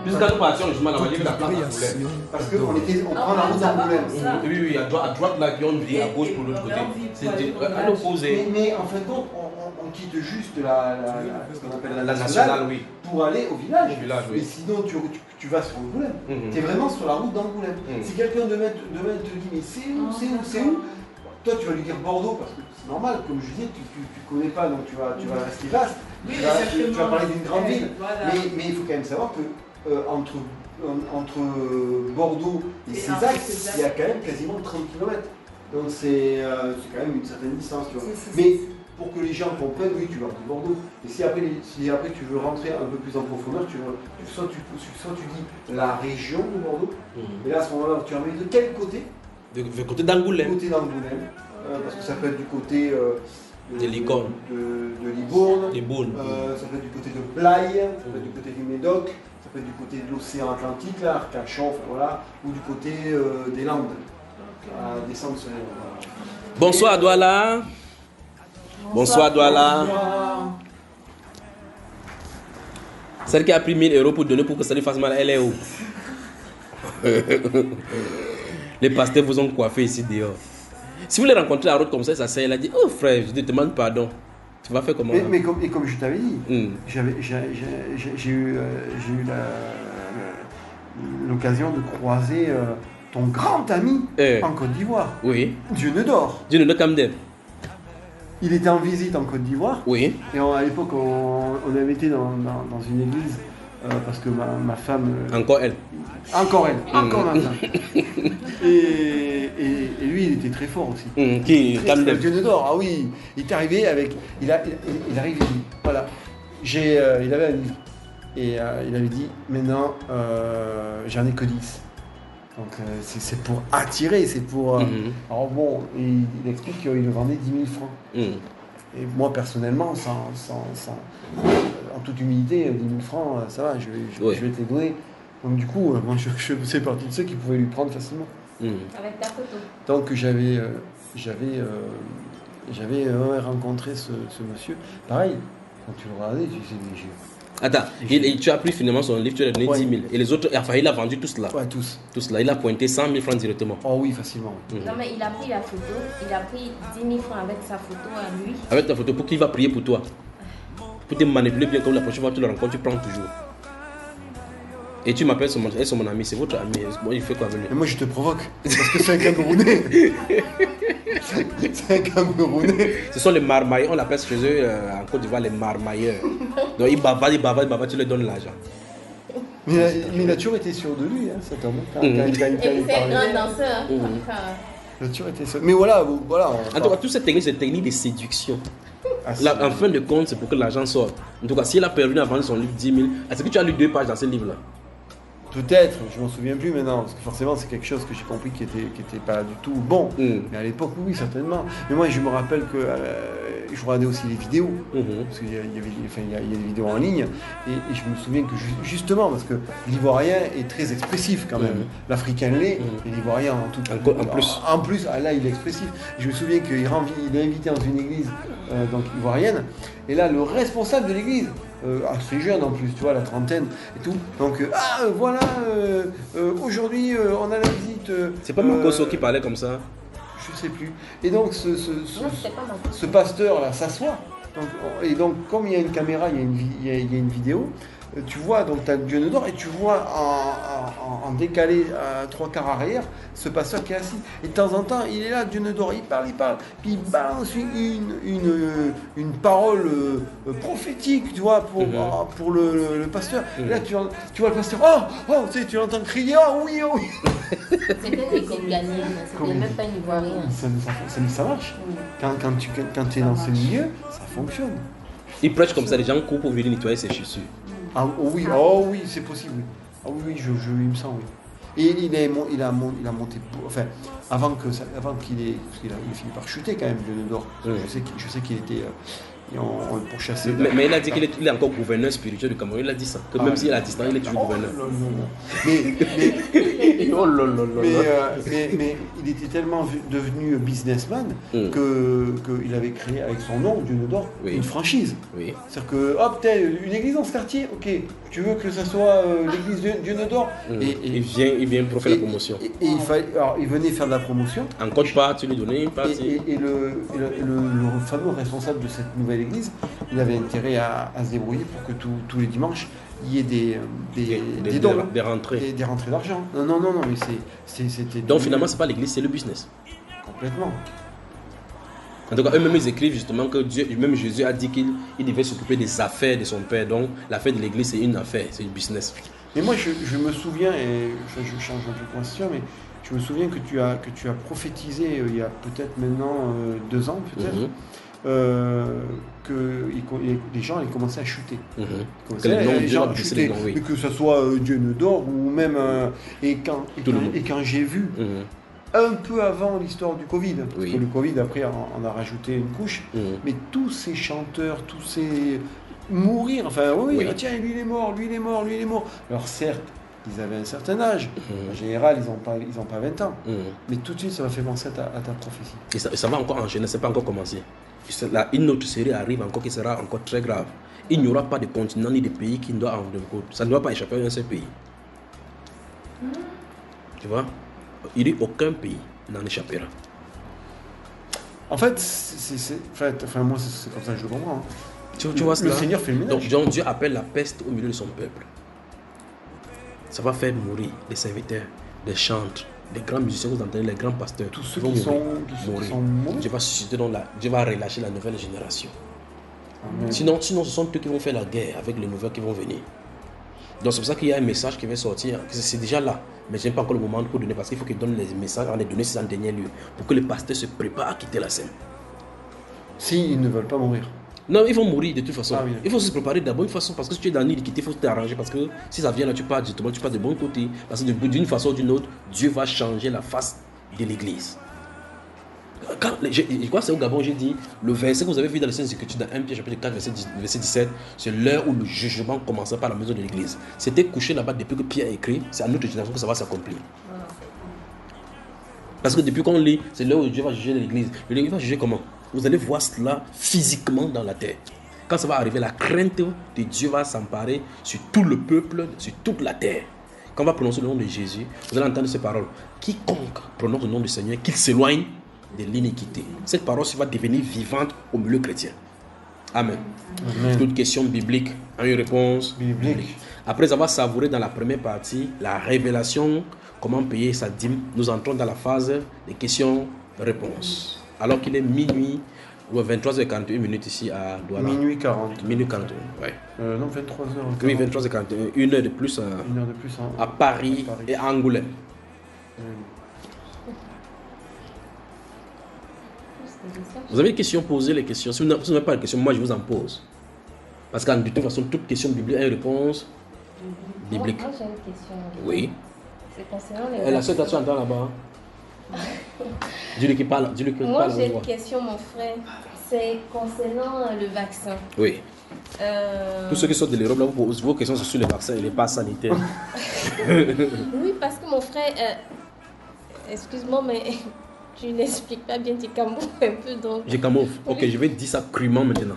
Puisque quand nous partions, justement, là, on a vu la place d'Angoulême. Parce qu'on prend la route d'Angoulême. Oui, à droite, là, qui ont viré à gauche pour l'autre côté. C'était à l'opposé. Mais en fin de compte, on quitte juste ce qu'on appelle la nationale, oui. pour aller au village. Oui. Mais sinon, tu vas sur Angoulême. Tu es vraiment sur la route d'Angoulême. Si quelqu'un demain te dit, mais c'est où? Toi, tu vas lui dire Bordeaux, parce que c'est normal, comme je disais, tu ne connais pas, donc tu vas rester vaste. Oui, tu vas parler d'une grande ville. Voilà. Mais il faut quand même savoir que entre Bordeaux et Cézac, il y a quand même quasiment 30 km. Donc c'est quand même une certaine distance. Tu vois. Mais pour que les gens comprennent, oui, tu vas de Bordeaux. Et si après tu veux rentrer un peu plus en profondeur, soit tu dis la région de Bordeaux, et là à ce moment-là, tu as envie de quel côté? Du côté d'Angoulême. Du côté d'Angoulême, parce que ça peut être du côté de Licorne, de Libourne, ça peut être du côté de Blaye, ça peut être du côté du Médoc, ça peut être du côté de l'océan Atlantique, là, Arcachon, enfin, voilà, ou du côté des Landes, à descendre sur les... Bonsoir Douala. Bonsoir Douala. Celle qui a pris 1000 € pour donner pour que ça lui fasse mal, elle est où? Les pasteurs vous ont coiffé ici dehors. Si vous les rencontrez à la route comme ça, elle a dit, oh frère, je te demande pardon. Tu vas faire comment? Mais comme je t'avais dit, j'ai eu l'occasion de croiser ton grand ami en Côte d'Ivoire. Oui. Dieunedor. Dieunedor Kamdem. Il était en visite en Côte d'Ivoire. Oui. Et à l'époque, on avait été dans une église parce que ma femme. Encore elle. Encore ma femme. Et lui, il était très fort aussi. Qui Dieunedor, ah oui. Il est arrivé avec. Il arrive, il dit voilà, il avait un livre. Et il avait dit maintenant, j'en ai que 10. Donc c'est pour attirer, c'est pour... Alors bon, il explique qu'il le vendait 10 000 francs. Et moi personnellement, en toute humilité, 10 000 francs, ça va, je vais te les donner. Donc du coup, moi je faisais partie de ceux qui pouvaient lui prendre facilement. Avec ta photo. Donc j'avais rencontré ce monsieur. Pareil, quand tu le regardais, tu disais, mais attends, tu as pris finalement son livre, tu lui as donné 10 000. Et les autres, enfin, il a vendu tout cela. Ouais, tous. Tout cela. Il a pointé 100 000 francs directement. Oh oui, facilement. Non, mais il a pris la photo, il a pris 10 000 francs avec sa photo à lui. Avec ta photo, pour qu'il va prier pour toi. Pour te manipuler bien, comme la prochaine fois que tu le rencontres, tu prends toujours. Et tu m'appelles son mon ami, c'est votre ami. Bon, il fait quoi avec lui? Mais moi je te provoque, parce que c'est un Camerounais. C'est un Camerounais. Ce sont les marmailleurs, on l'appelle chez eux en Côte d'Ivoire les marmailleurs. Donc ils bavardent, tu leur donnes l'argent. Mais il a toujours été sûr de lui, hein, cet homme. Et c'est un grand danseur. Il a toujours été sûr. Mais voilà. En tout cas, toute cette technique, c'est une technique de séduction. Là, en fin de compte, c'est pour que l'argent sorte. En tout cas, si elle a perdu à vendre son livre 10 000, est-ce que tu as lu 2 pages dans ce livre-là? Peut-être, je m'en souviens plus maintenant, parce que forcément c'est quelque chose que j'ai compris qui était pas du tout bon. Mais à l'époque, oui, certainement. Mais moi, je me rappelle que je regardais aussi les vidéos, parce qu'il y a des vidéos en ligne, et je me souviens que justement, parce que l'Ivoirien est très expressif quand même. L'Africain l'est, et l'Ivoirien en tout cas. En plus, là, il est expressif. Je me souviens qu'il est invité dans une église donc ivoirienne, et là, le responsable de l'église, assez jeune en plus, tu vois, la trentaine et tout. Donc, voilà, aujourd'hui, on a la visite. C'est pas Mokoso qui parlait comme ça? Je sais plus. Et donc, ce pasteur-là s'assoit. Et donc, comme il y a une caméra, il y a une vidéo, tu vois, donc tu as Dieunedor et tu vois en décalé à 3/4 arrière ce pasteur qui est assis. Et de temps en temps, il est là, Dieunedor, il parle, puis il balance une parole prophétique, tu vois, pour le pasteur. Et là, tu vois le pasteur, tu sais, tu l'entends crier, oh oui. C'était des Congolais, c'était même pas une Ivoirienne. Ça marche. Quand tu es dans ce milieu, ça fonctionne. Il prêche comme ça, les gens courent pour venir nettoyer ses chaussures. Ah oui, c'est possible. Ah oui, il me semble, oui. Et il a monté, enfin, avant qu'il ait, parce qu'il a fini par chuter quand même, Dieunedor. Je sais qu'il était, et on le pourchassait. Mais il a dit qu'il est encore gouverneur spirituel du Cameroun. Il a dit ça. Que même s'il est à distance, il est toujours gouverneur. Mais il était tellement devenu businessman qu'il avait créé avec son nom, Dieu ne dort, une franchise. Oui. C'est-à-dire que, hop, t'as une église dans ce quartier, ok, tu veux que ça soit l'église Dieu ne dort. Il vient pour faire la promotion. Alors, il venait faire de la promotion. En coach part, tu lui donnais une partie. Et le fameux responsable de cette nouvelle église, il avait intérêt à se débrouiller pour que tous les dimanches, il y ait des dons, des rentrées. Des rentrées d'argent. Non, mais c'était... Donc finalement, c'est pas l'église, c'est le business. Complètement. En tout cas, eux-mêmes, ils écrivent justement que Dieu, même Jésus a dit qu'il devait s'occuper des affaires de son Père. Donc, l'affaire de l'église, c'est une affaire, c'est une business. Mais moi, je me souviens, et je change un peu de question, mais je me souviens que tu as prophétisé il y a peut-être maintenant 2 ans, peut-être, que les gens allaient commencer à chuter. Que les gens à chuter, oui. Que ce soit Dieu ne dort ou même... et quand j'ai vu... Un peu avant l'histoire du Covid, parce que le Covid, après, on a rajouté une couche, mais tous ces chanteurs, tous ces... mourir, enfin, tiens, lui il est mort. Alors certes, ils avaient un certain âge, en général, ils n'ont pas 20 ans, mais tout de suite, ça m'a fait penser à ta prophétie. Et ça va encore enchaîner, c'est pas encore commencé. Là, une autre série arrive encore qui sera encore très grave. Il n'y aura pas de continent ni de pays qui ne doit en compte. Ça ne doit pas échapper à un seul pays. Tu vois? Il dit aucun pays n'en échappera. En fait, moi, c'est comme ça que je le comprends. Tu vois cela? Le Seigneur fait le ménage. Donc Dieu appelle la peste au milieu de son peuple. Ça va faire mourir des serviteurs, des chantres, des grands musiciens que vous entendez, les grands pasteurs. Tous ceux qui sont morts. Dieu va susciter Dieu va relâcher la nouvelle génération. Amen. Sinon, ce sont eux qui vont faire la guerre avec les nouvelles qui vont venir. Donc c'est pour ça qu'il y a un message qui va sortir. C'est déjà là. Mais je n'ai pas encore le moment pour donner parce qu'il faut qu'il donne les messages avant de donner ces en dernier lieu. Pour que les pasteurs se préparent à quitter la scène. S'ils ne veulent pas mourir. Non, ils vont mourir de toute façon. Oui. Il faut se préparer de la bonne façon parce que si tu es dans l'iniquité, il faut t'arranger parce que si ça vient là, tu passes de bon côté. Parce que d'une façon ou d'une autre, Dieu va changer la face de l'église. Je crois que c'est au Gabon, j'ai dit, le verset que vous avez vu dans les Saintes Écritures, dans 1 Pierre chapitre 4, verset 17, c'est l'heure où le jugement commençait par la maison de l'église. C'était couché là-bas depuis que Pierre a écrit, c'est à notre génération que ça va s'accomplir. Parce que depuis qu'on lit, c'est l'heure où Dieu va juger l'église. Il va juger comment? Vous allez voir cela physiquement dans la terre. Quand ça va arriver, la crainte de Dieu va s'emparer sur tout le peuple, sur toute la terre. Quand on va prononcer le nom de Jésus, vous allez entendre ces paroles. Quiconque prononce le nom du Seigneur, qu'il s'éloigne de l'iniquité. Cette parole va devenir vivante au milieu chrétien. Amen. Toute question biblique a une réponse biblique. Après avoir savouré dans la première partie la révélation, comment payer sa dîme, nous entrons dans la phase des questions-réponses. Alors qu'il est minuit, ou 23h41 ici à Douala. Minuit 40. Minuit 41, ouais. Non, 23h41. Oui, 23h41. Une heure de plus à Paris et à Angoulême. Vous avez des questions, posez les questions. Si vous n'avez pas de questions, moi je vous en pose. Parce que de toute façon, toute question biblique a une réponse biblique. Moi j'ai une question. Oui. C'est concernant les... La seule question entend là-bas. Dis-lui qui parle. Moi j'ai une question, mon frère. C'est concernant le vaccin. Oui. Tous ceux qui sortent de l'Europe, là, vos questions sont sur les vaccins et les passes sanitaires. Oui, parce que mon frère, excuse-moi, mais tu n'expliques pas bien, tu camoufles un peu. Donc... Je camoufle. Ok, je vais dire ça crûment maintenant.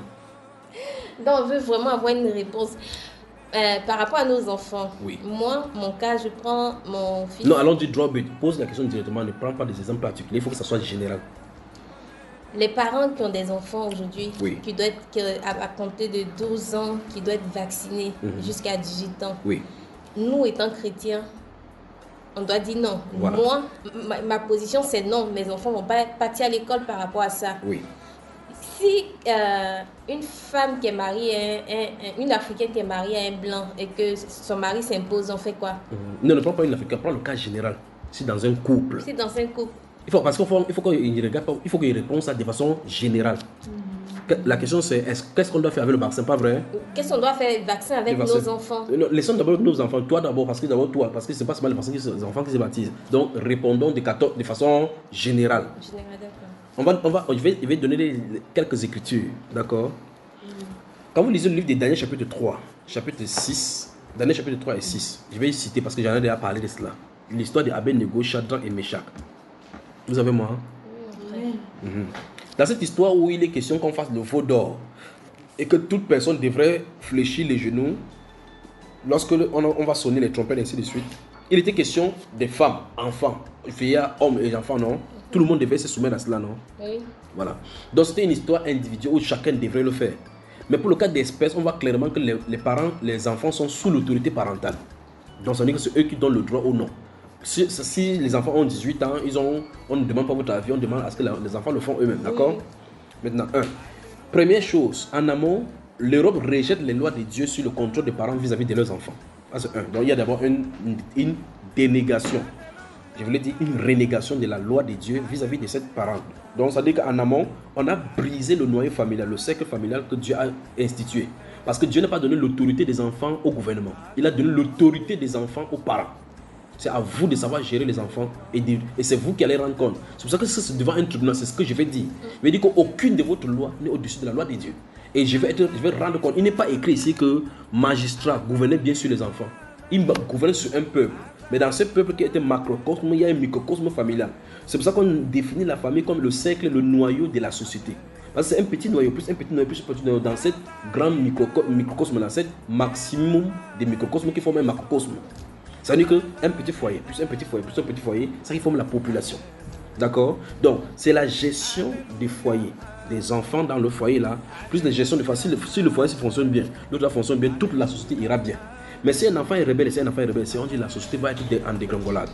Donc, on veut vraiment avoir une réponse. Par rapport à nos enfants, oui. Moi, mon cas, je prends mon fils. Non, allons du droit, pose la question directement, ne prends pas des exemples particuliers, il faut que ça soit général. Les parents qui ont des enfants aujourd'hui, oui. Qui doivent être à compter de 12 ans, qui doivent être vaccinés jusqu'à 18 ans. Oui. Nous, étant chrétiens, on doit dire non. Voilà. Moi, ma position, c'est non. Mes enfants ne vont pas partir à l'école par rapport à ça. Oui. Si une femme qui est mariée, une Africaine qui est mariée à un blanc et que son mari s'impose, on fait quoi? Non, ne prends pas une Africaine, prends le cas général. Si dans un couple. Si dans un couple. Parce qu'il faut qu'il réponde ça de façon générale. La question c'est qu'est-ce qu'on doit faire avec le vaccin, pas vrai? Qu'est-ce qu'on doit faire avec le vaccin avec nos enfants? Laissons d'abord nos enfants, toi d'abord, parce que c'est pas seulement les enfants qui se baptisent. Donc répondons de façon générale. Général, d'accord. Je vais donner quelques écritures, d'accord? Quand vous lisez le livre de Daniel chapitre 3, chapitre 6, Daniel chapitre 3 et 6, je vais y citer parce que j'en ai déjà parlé de cela. L'histoire de Abednego, Shadrach et Meshach. Vous avez moi? Dans cette histoire où il est question qu'on fasse le veau d'or et que toute personne devrait fléchir les genoux lorsque on va sonner les trompettes et ainsi de suite, il était question des femmes, enfants, vieillards, hommes et enfants, non? Tout le monde devait se soumettre à cela, non? Oui. Voilà. Donc c'était une histoire individuelle où chacun devrait le faire. Mais pour le cas d'espèces, on voit clairement que les parents, les enfants sont sous l'autorité parentale. Donc ça veut dire que c'est eux qui donnent le droit ou non. Si les enfants ont 18 ans, on ne demande pas votre avis, on demande à ce que les enfants le font eux-mêmes, d'accord? Oui. Maintenant, première chose, en amont, l'Europe rejette les lois de Dieu sur le contrôle des parents vis-à-vis de leurs enfants. Ça, c'est un. Donc il y a d'abord une dénégation. Je voulais dire une renégation de la loi de Dieu vis-à-vis de ces parents. Donc ça veut dire qu'en amont, on a brisé le noyau familial, le cercle familial que Dieu a institué. Parce que Dieu n'a pas donné l'autorité des enfants au gouvernement. Il a donné l'autorité des enfants aux parents. C'est à vous de savoir gérer les enfants et c'est vous qui allez rendre compte. C'est pour ça que c'est devant un tribunal, c'est ce que je vais dire. Je vais dire qu'aucune de votre loi n'est au-dessus de la loi de Dieu. Et je vais rendre compte. Il n'est pas écrit ici que magistrat gouvernait bien sur les enfants. Il gouvernait sur un peuple. Mais dans ce peuple qui était macrocosme, il y a un microcosme familial. C'est pour ça qu'on définit la famille comme le cercle, le noyau de la société. Parce que c'est un petit noyau, plus un petit noyau, plus un petit noyau. Dans cette grande microcosme, dans cette maximum de microcosmes qui forment un macrocosme. Ça veut dire qu'un petit foyer, plus un petit foyer, plus un petit foyer, ça qui forme la population. D'accord? Donc, c'est la gestion des foyers, des enfants dans le foyer là, plus la gestion des foyers. Si le foyer fonctionne bien, l'autre fonctionne bien, toute la société ira bien. Mais si un enfant est rebelle, on dit la société va être en dégringolade.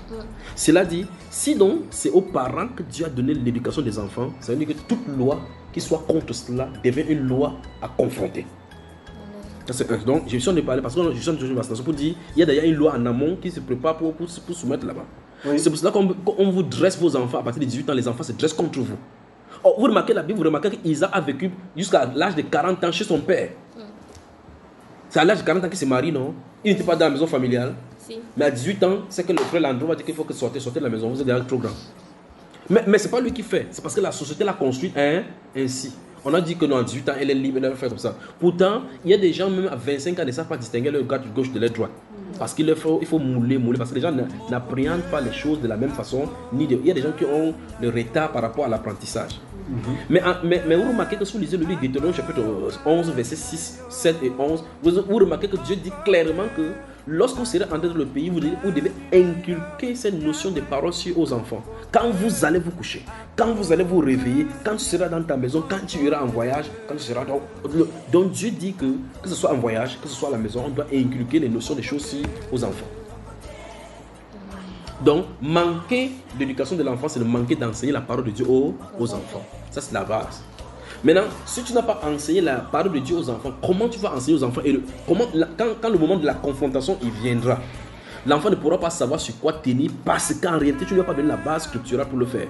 Cela dit, si donc c'est aux parents que Dieu a donné l'éducation des enfants, ça veut dire que toute loi qui soit contre cela devient une loi à confronter. Donc, je suis en train de parler parce que je suis en train de pour dire il y a d'ailleurs une loi en amont qui se prépare pour soumettre là-bas. Oui. C'est pour cela qu'on vous dresse vos enfants à partir de 18 ans, les enfants se dressent contre vous. Oh, vous remarquez la Bible, vous remarquez qu'Isaac a vécu jusqu'à l'âge de 40 ans chez son père. C'est à l'âge de 40 ans qu'il se marie, non? Il n'était pas dans la maison familiale. Si. Mais à 18 ans, c'est que le frère Landreau va dire qu'il faut que sortez de la maison, vous êtes déjà trop grand. Mais ce n'est pas lui qui fait, c'est parce que la société l'a construit ainsi. On a dit que non, à 18 ans, elle est libre, elle va faire comme ça. Pourtant, il y a des gens, même à 25 ans, qui ne savent pas distinguer leur gauche de leur droite. Parce qu'il faut mouler, parce que les gens n'appréhendent pas les choses de la même façon. Il y a des gens qui ont le retard par rapport à l'apprentissage. Mais vous remarquez que si vous lisez le livre de Deutéronome chapitre 11, versets 6, 7 et 11, vous remarquez que Dieu dit clairement que lorsque vous serez entré dans le pays, vous devez inculquer cette notion de parole sur aux enfants. Quand vous allez vous coucher, quand vous allez vous réveiller, quand tu seras dans ta maison, quand tu iras en voyage, quand tu seras donc Dieu dit que ce soit en voyage, que ce soit à la maison, on doit inculquer les notions des choses aux enfants. Donc, manquer l'éducation de l'enfant, c'est de manquer d'enseigner la parole de Dieu aux enfants. Ça, c'est la base. Maintenant, si tu n'as pas enseigné la parole de Dieu aux enfants, comment tu vas enseigner aux enfants quand le moment de la confrontation il viendra, l'enfant ne pourra pas savoir sur quoi tenir parce qu'en réalité, tu ne lui as pas donné la base structurelle pour le faire.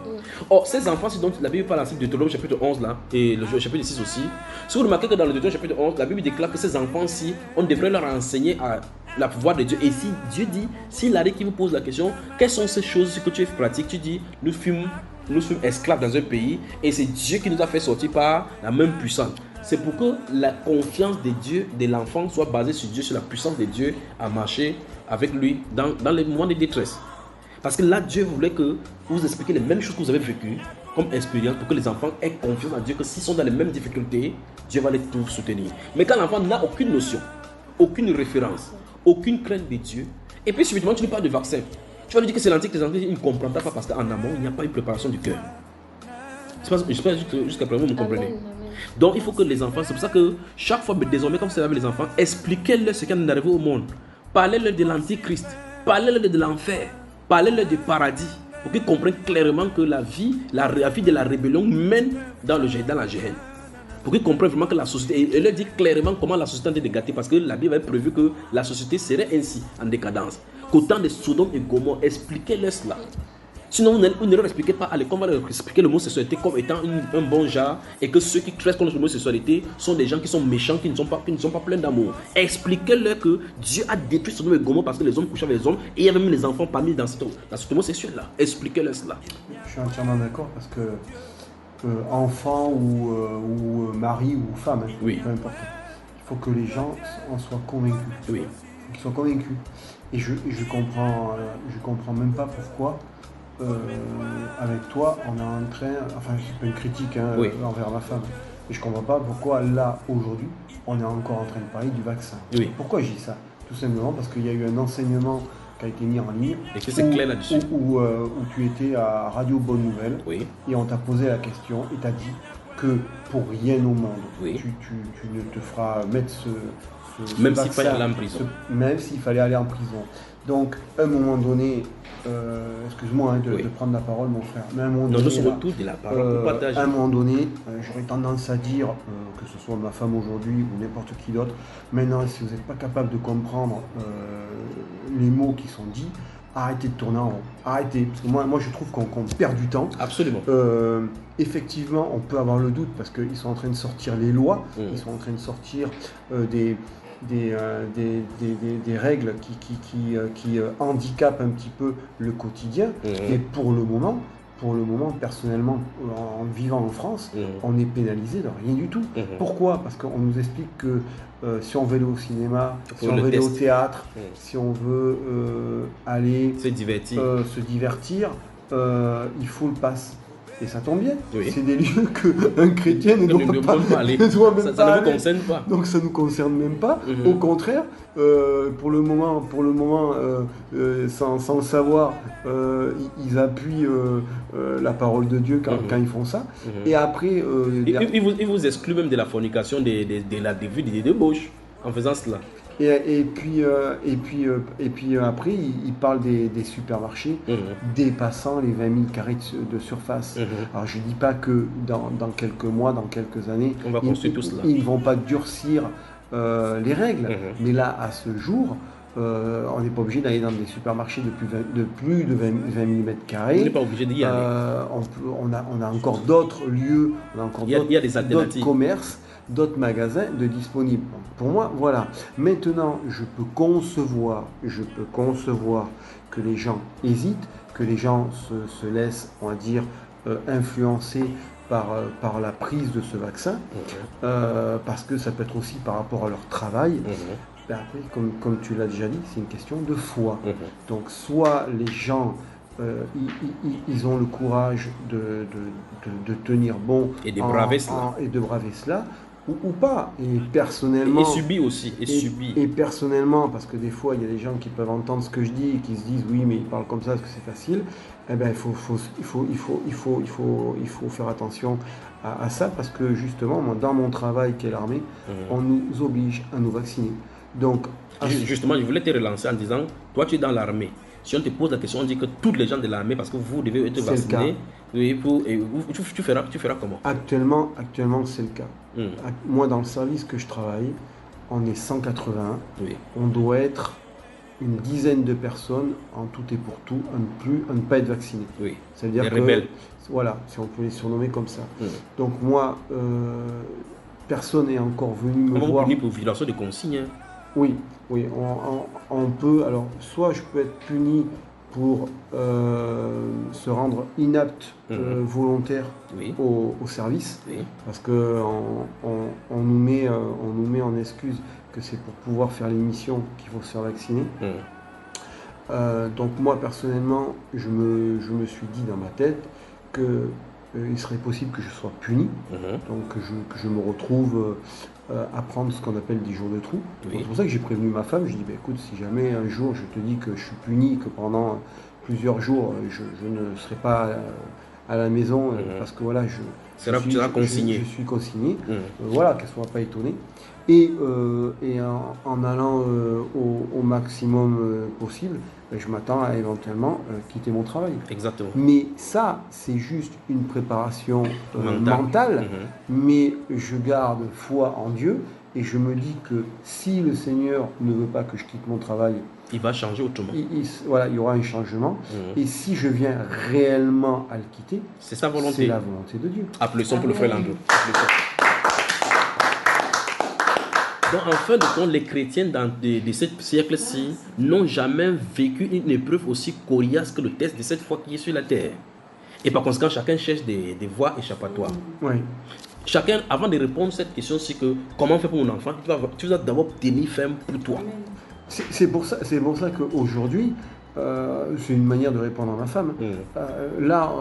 Or, ces enfants, c'est dont la Bible parle dans le Deutéronome chapitre 11 là, et le chapitre 6 aussi. Si vous remarquez que dans le Deutéronome chapitre 11, la Bible déclare que ces enfants-ci, on devrait leur enseigner à la pouvoir de Dieu. Et si Dieu dit, s'il arrive qui vous pose la question, quelles sont ces choses que tu pratiques, tu dis, nous sommes esclaves dans un pays et c'est Dieu qui nous a fait sortir par la même puissance. C'est pour que la confiance de Dieu, de l'enfant, soit basée sur Dieu, sur la puissance de Dieu à marcher avec lui dans les moments de détresse. Parce que là, Dieu voulait que vous expliquiez les mêmes choses que vous avez vécues comme expérience pour que les enfants aient confiance en Dieu, que s'ils sont dans les mêmes difficultés, Dieu va les tout soutenir. Mais quand l'enfant n'a aucune notion, aucune référence, aucune crainte de Dieu, et puis subitement tu lui parles de vaccin, tu vas lui dire que c'est l'antique, il ne comprendra pas parce qu'en amont, il n'y a pas une préparation du cœur. J'espère jusqu'à présent, vous me comprenez. Amen. Donc il faut que les enfants, c'est pour ça que chaque fois, désormais, comme c'est avec les enfants, expliquez-leur ce qui est arrivé au monde. Parlez-leur de l'antichrist, parlez-leur de l'enfer, parlez-leur du paradis, pour qu'ils comprennent clairement que la vie de la rébellion mène dans la géhenne. Pour qu'ils comprennent vraiment que la société, et leur dit clairement comment la société est dégâtée, parce que la Bible avait prévu que la société serait ainsi, en décadence. Qu'au temps de Sodome et Gomorrhe, expliquez-leur cela. Sinon, vous ne leur expliquez pas à l'école, on va leur expliquer le mot sexualité comme étant un bon genre, et que ceux qui traitent contre le mot sexualité sont des gens qui sont méchants, qui ne sont pas pleins d'amour. Expliquez-leur que Dieu a détruit Sodome et Gomorrhe parce que les hommes couchaient avec les hommes, et il y avait même les enfants parmi dans ce homosexuel-là. Expliquez-leur cela. Je suis entièrement d'accord parce que enfant ou mari ou femme, oui. peu importe. faut que les gens en soient convaincus. Oui. Qu'ils soient convaincus. Et je comprends même pas pourquoi, avec toi, on est en train, enfin c'est pas une critique envers ma femme, et je comprends pas pourquoi là, aujourd'hui, on est encore en train de parler du vaccin. Oui. Pourquoi je dis ça? Tout simplement parce qu'il y a eu un enseignement qui a été mis en ligne. Et que c'est clair là-dessus. Où tu étais à Radio Bonne Nouvelle, oui. Et on t'a posé la question et t'as dit que pour rien au monde, oui. tu ne te feras mettre ce même s'il fallait aller en prison. Même s'il fallait aller en prison. Donc, à un moment donné, excuse-moi de prendre la parole, mon frère, mais à un moment donné, nous sommes tous de la parole. À un moment donné, j'aurais tendance à dire, que ce soit ma femme aujourd'hui ou n'importe qui d'autre, maintenant, si vous n'êtes pas capable de comprendre les mots qui sont dits, arrêtez de tourner en rond. Arrêtez. Parce que moi je trouve qu'on perd du temps. Absolument. Effectivement, on peut avoir le doute parce qu'ils sont en train de sortir les lois, ils sont en train de sortir des règles qui handicapent un petit peu le quotidien. Et pour le moment, personnellement, en vivant en France, on est pénalisé de rien du tout. Pourquoi? Parce qu'on nous explique que si on veut aller au cinéma, si on veut aller au théâtre, si on veut aller se divertir, il faut le pass. Et ça tombe bien, oui. C'est des lieux qu'un chrétien ne doit pas aller. Ça ne nous concerne pas. Donc ça ne nous concerne même pas. Au contraire, pour le moment, sans le savoir, ils appuient la parole de Dieu quand ils font ça. Et après... ils vous excluent même de la fornication, de la débauche en faisant cela. Et puis après, il parle des supermarchés dépassant les 20 000 carrés de surface. Alors je ne dis pas que dans quelques mois, dans quelques années, ils ne vont pas durcir les règles. Mais là, à ce jour, on n'est pas obligé d'aller dans des supermarchés de plus de 20 000 mètres carrés. On n'est pas obligé d'y aller. On a encore d'autres lieux, on a encore d'autres commerces, d'autres magasins de disponibles. Pour moi, voilà. Maintenant, je peux concevoir que les gens hésitent, que les gens se laissent, on va dire, influencer par la prise de ce vaccin, parce que ça peut être aussi par rapport à leur travail. Après, comme tu l'as déjà dit, c'est une question de foi. Donc, soit les gens ils ont le courage de tenir bon et de braver cela, ou pas. Et personnellement... Et subir aussi. Et personnellement, parce que des fois, il y a des gens qui peuvent entendre ce que je dis et qui se disent, oui, mais il parle comme ça parce que c'est facile. Eh bien, il faut faire attention à ça, parce que justement, moi, dans mon travail qui est l'armée, on nous oblige à nous vacciner. Donc, justement, je voulais te relancer en disant, toi, tu es dans l'armée. Si on te pose la question, on dit que tous les gens de l'armée, parce que vous devez être vaccinés, tu feras comment? Actuellement, c'est le cas. Moi, dans le service que je travaille, on est 180. On doit être une dizaine de personnes en tout et pour tout à ne pas être vaccinés. C'est-à-dire que, rebelles. Voilà, si on peut les surnommer comme ça. Donc moi, personne n'est encore venu me voir. Puni pour violation de consignes. Oui, on peut. Alors, soit je peux être puni pour se rendre inapte volontaire au service, parce que on nous met en excuse que c'est pour pouvoir faire l'émission qu'il faut se faire vacciner. Donc moi personnellement, je me suis dit dans ma tête que il serait possible que je sois puni, donc que je me retrouve à prendre ce qu'on appelle des jours de trou. C'est pour ça que j'ai prévenu ma femme. Je dis écoute, si jamais un jour je te dis que je suis puni, que pendant plusieurs jours je ne serai pas à la maison, parce que voilà, je suis consigné, voilà, qu'elle ne soit pas étonnée. Et en allant au maximum possible, je m'attends à éventuellement quitter mon travail. Exactement. Mais ça, c'est juste une préparation mentale, mais je garde foi en Dieu et je me dis que si le Seigneur ne veut pas que je quitte mon travail, il va changer autrement. Il y aura un changement. Et si je viens réellement à le quitter, c'est sa volonté. C'est la volonté de Dieu. Applaudissons pour le frère Landreau. Donc, en fin de compte, les chrétiens de ce siècle-ci n'ont jamais vécu une épreuve aussi coriace que le test de cette foi qui est sur la terre. Et par conséquent, chacun cherche des voies échappatoires. Oui. Chacun, avant de répondre à cette question, c'est que comment faire pour mon enfant, tu vas d'abord tenir ferme pour toi. C'est pour ça qu'aujourd'hui, c'est une manière de répondre à ma femme. Là,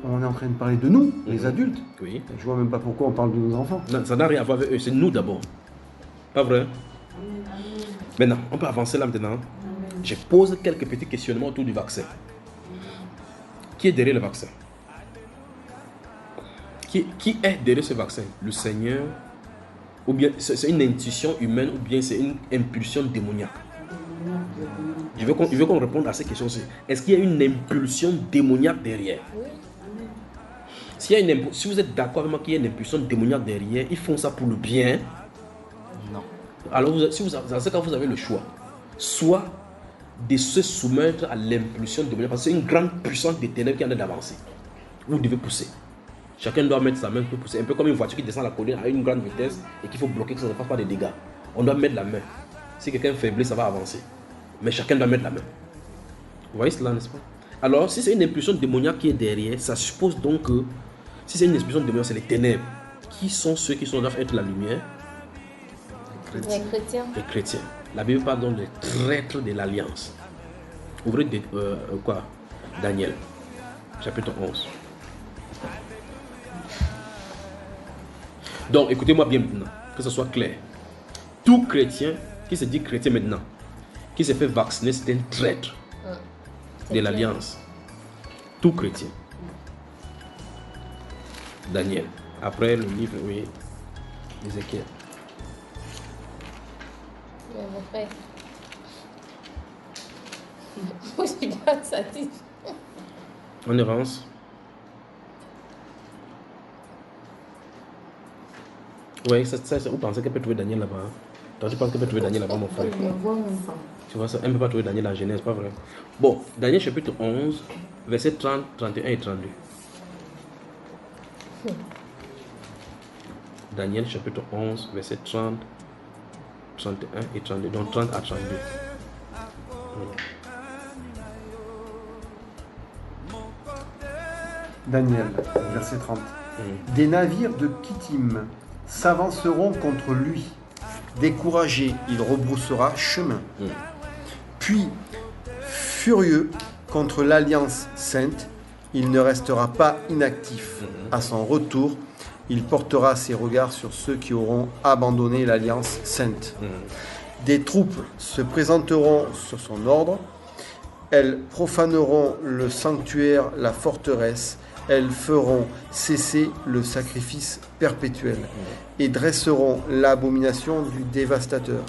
on est en train de parler de nous, les adultes. Oui. Je vois même pas pourquoi on parle de nos enfants. Non, ça n'a rien à voir avec eux, c'est nous d'abord. Pas vrai? Maintenant, on peut avancer là maintenant. Je pose quelques petits questionnements autour du vaccin. Qui est derrière le vaccin? Qui est derrière ce vaccin? Le Seigneur? Ou bien c'est une intuition humaine ou bien c'est une impulsion démoniaque? Je veux qu'on réponde à ces questions-ci. Est-ce qu'il y a une impulsion démoniaque derrière? Si vous êtes d'accord avec moi qu'il y a une impulsion démoniaque derrière, ils font ça pour le bien. Non. Alors, dans ce cas, vous avez le choix. Soit de se soumettre à l'impulsion démoniaque, parce que c'est une grande puissance des ténèbres qui en est d'avancer. Vous devez pousser. Chacun doit mettre sa main pour pousser. Un peu comme une voiture qui descend la colline à une grande vitesse et qu'il faut bloquer que ça ne fasse pas de dégâts. On doit mettre la main. Si quelqu'un faiblit, ça va avancer. Mais chacun doit mettre la main. Vous voyez cela, n'est-ce pas? Alors, si c'est une impulsion démoniaque qui est derrière, ça suppose donc que si c'est une impulsion démoniaque, c'est les ténèbres. Qui sont ceux qui doivent être la lumière? Les chrétiens. Les chrétiens. La Bible parle donc des traîtres de l'alliance. Ouvrez Daniel, chapitre 11. Donc, écoutez-moi bien maintenant, que ce soit clair. Tout chrétien qui se dit chrétien maintenant, qui se fait vacciner, c'est un traître de l'alliance. Tout chrétien. Daniel. Après le livre, oui, Ézéchiel. Mais mon frère. Moi, je suis pas satisfait. On avance. Oui, vous pensez qu'elle peut trouver Daniel là-bas? Toi, tu penses qu'elle peut trouver Daniel là-bas, mon frère? Tu vois ça, elle ne peut pas trouver Daniel en Genèse, pas vrai? Bon, Daniel chapitre 11, versets 30, 31 et 32. Daniel chapitre 11, versets 30, 31 et 32. Donc 30 à 32. Daniel, verset 30. Des navires de Kittim s'avanceront contre lui. Découragé, il rebroussera chemin. Puis, furieux contre l'alliance sainte, il ne restera pas inactif. À son retour, il portera ses regards sur ceux qui auront abandonné l'alliance sainte. Des troupes se présenteront sur son ordre. Elles profaneront le sanctuaire, la forteresse. Elles feront cesser le sacrifice perpétuel et dresseront l'abomination du dévastateur.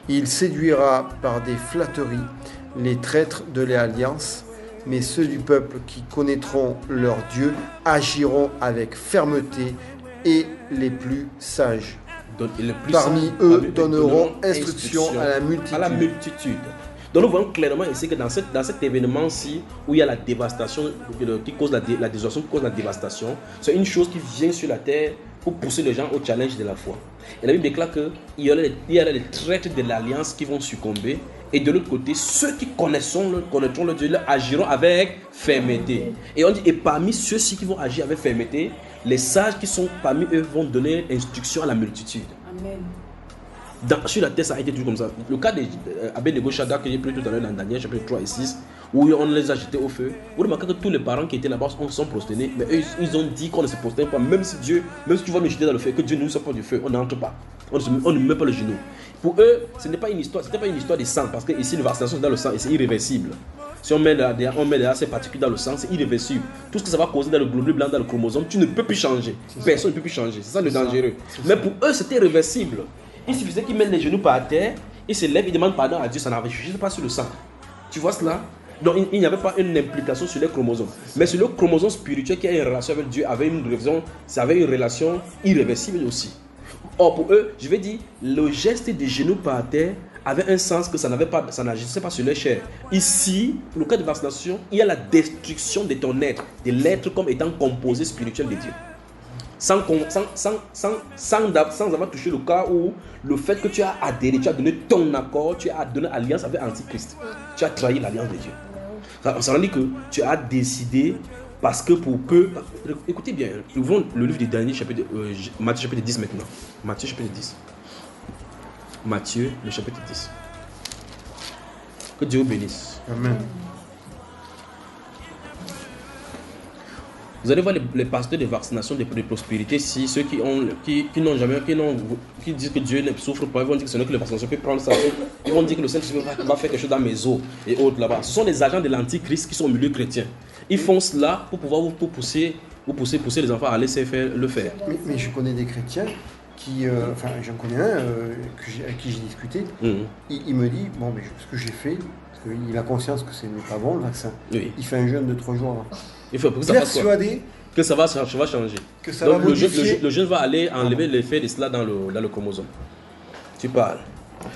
Il séduira par des flatteries les traîtres de l'alliance, mais ceux du peuple qui connaîtront leur Dieu agiront avec fermeté et les plus sages. Donc, Parmi eux donneront instruction à la multitude. Donc nous voyons clairement ici que dans cet événement-ci, où il y a la dévastation, qui cause la désolation, qui cause la dévastation, c'est une chose qui vient sur la terre pour pousser les gens au challenge de la foi. Et la Bible déclare qu'il y aura les traîtres de l'alliance qui vont succomber, et de l'autre côté, ceux qui connaîtront le Dieu agiront avec fermeté. Et on dit, et parmi ceux-ci qui vont agir avec fermeté, les sages qui sont parmi eux vont donner instruction à la multitude. Amen. Sur la terre, ça a été toujours comme ça. Le cas d'Abednego Shadrach que j'ai pris tout à l'heure dans Daniel chapitre 3 et 6, où on les a jetés au feu. Vous remarquez que tous les parents qui étaient là-bas sont prosternés, mais eux, ils ont dit qu'on ne se prosterne pas, même si tu vas nous jeter dans le feu, que Dieu ne nous sort pas du feu, on n'entre pas. On ne met pas le genou. Pour eux, ce n'est pas une histoire, c'était pas une histoire de sang, parce que ici, la vaccination dans le sang, et c'est irréversible. Si on met ces particules dans le sang, c'est irréversible. Tout ce que ça va causer dans le globule blanc, dans le chromosome, tu ne peux plus changer. Personne ne peut plus changer. C'est ça le dangereux. Mais pour eux, c'était réversible. Il suffisait qu'ils mettent les genoux par terre, ils se lèvent, ils demandent pardon à Dieu, ça n'avait juste pas sur le sang. Tu vois cela? Donc il n'y avait pas une implication sur les chromosomes. Mais sur le chromosome spirituel qui a une relation avec Dieu, avait une relation irréversible aussi. Or pour eux, je vais dire, le geste des genoux par terre avait un sens que ça n'agissait pas sur les chairs. Ici, pour le cas de vaccination, il y a la destruction de ton être, de l'être comme étant composé spirituel de Dieu. Sans avoir touché le cas où le fait que tu as adhéré, tu as donné ton accord, tu as donné alliance avec Antichrist. Tu as trahi l'alliance de Dieu. Ça veut dire que tu as décidé Parce que pour peu... Écoutez bien, ouvrons le livre de Daniel, Matthieu chapitre 10 maintenant. Matthieu chapitre 10. Matthieu, le chapitre 10. Que Dieu vous bénisse. Amen. Vous allez voir les pasteurs de vaccination de prospérité, si ceux qui disent que Dieu ne souffre pas, ils vont dire que ce n'est que les vaccinations peuvent prendre ça. Ils vont dire que le Saint-Esprit va faire quelque chose dans mes os et autres là-bas. Ce sont les agents de l'Antichrist qui sont au milieu chrétien. Ils font cela pour pouvoir vous pousser les enfants à aller le faire. Mais je connais des chrétiens qui, enfin j'en connais un avec qui j'ai discuté, il me dit, bon mais ce que j'ai fait, parce qu'il a conscience que ce n'est pas bon le vaccin, il fait un jeûne de 3 jours avant. Il faut que ça persuadé que ça va changer. Que ça donc va modifier. Le jeûne va aller enlever l'effet de cela dans le chromosome. Tu parles.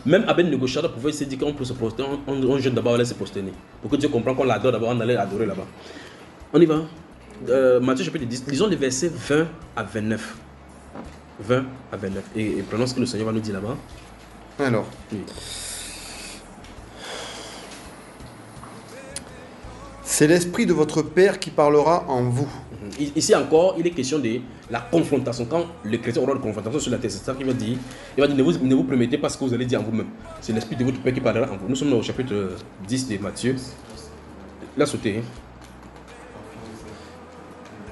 Même Abel Negotiateur pouvait se dire qu'on peut se poster, on jeûne d'abord, on laisse se poster. Pour que Dieu comprenne qu'on l'adore d'abord, on allait l'adorer là-bas. On y va. Matthieu chapitre 10, lisons les versets 20 à 29. 20 à 29. Et prenons ce que le Seigneur va nous dire là-bas. Alors. Oui. C'est l'esprit de votre Père qui parlera en vous. Ici encore, il est question de la confrontation. Quand le chrétien aura une confrontation sur la terre, c'est ça qu'il va dire. Il va dire, ne vous promettez pas ce que vous allez dire en vous-même. C'est l'esprit de votre Père qui parlera en vous. Nous sommes au chapitre 10 de Matthieu. Là, sauté.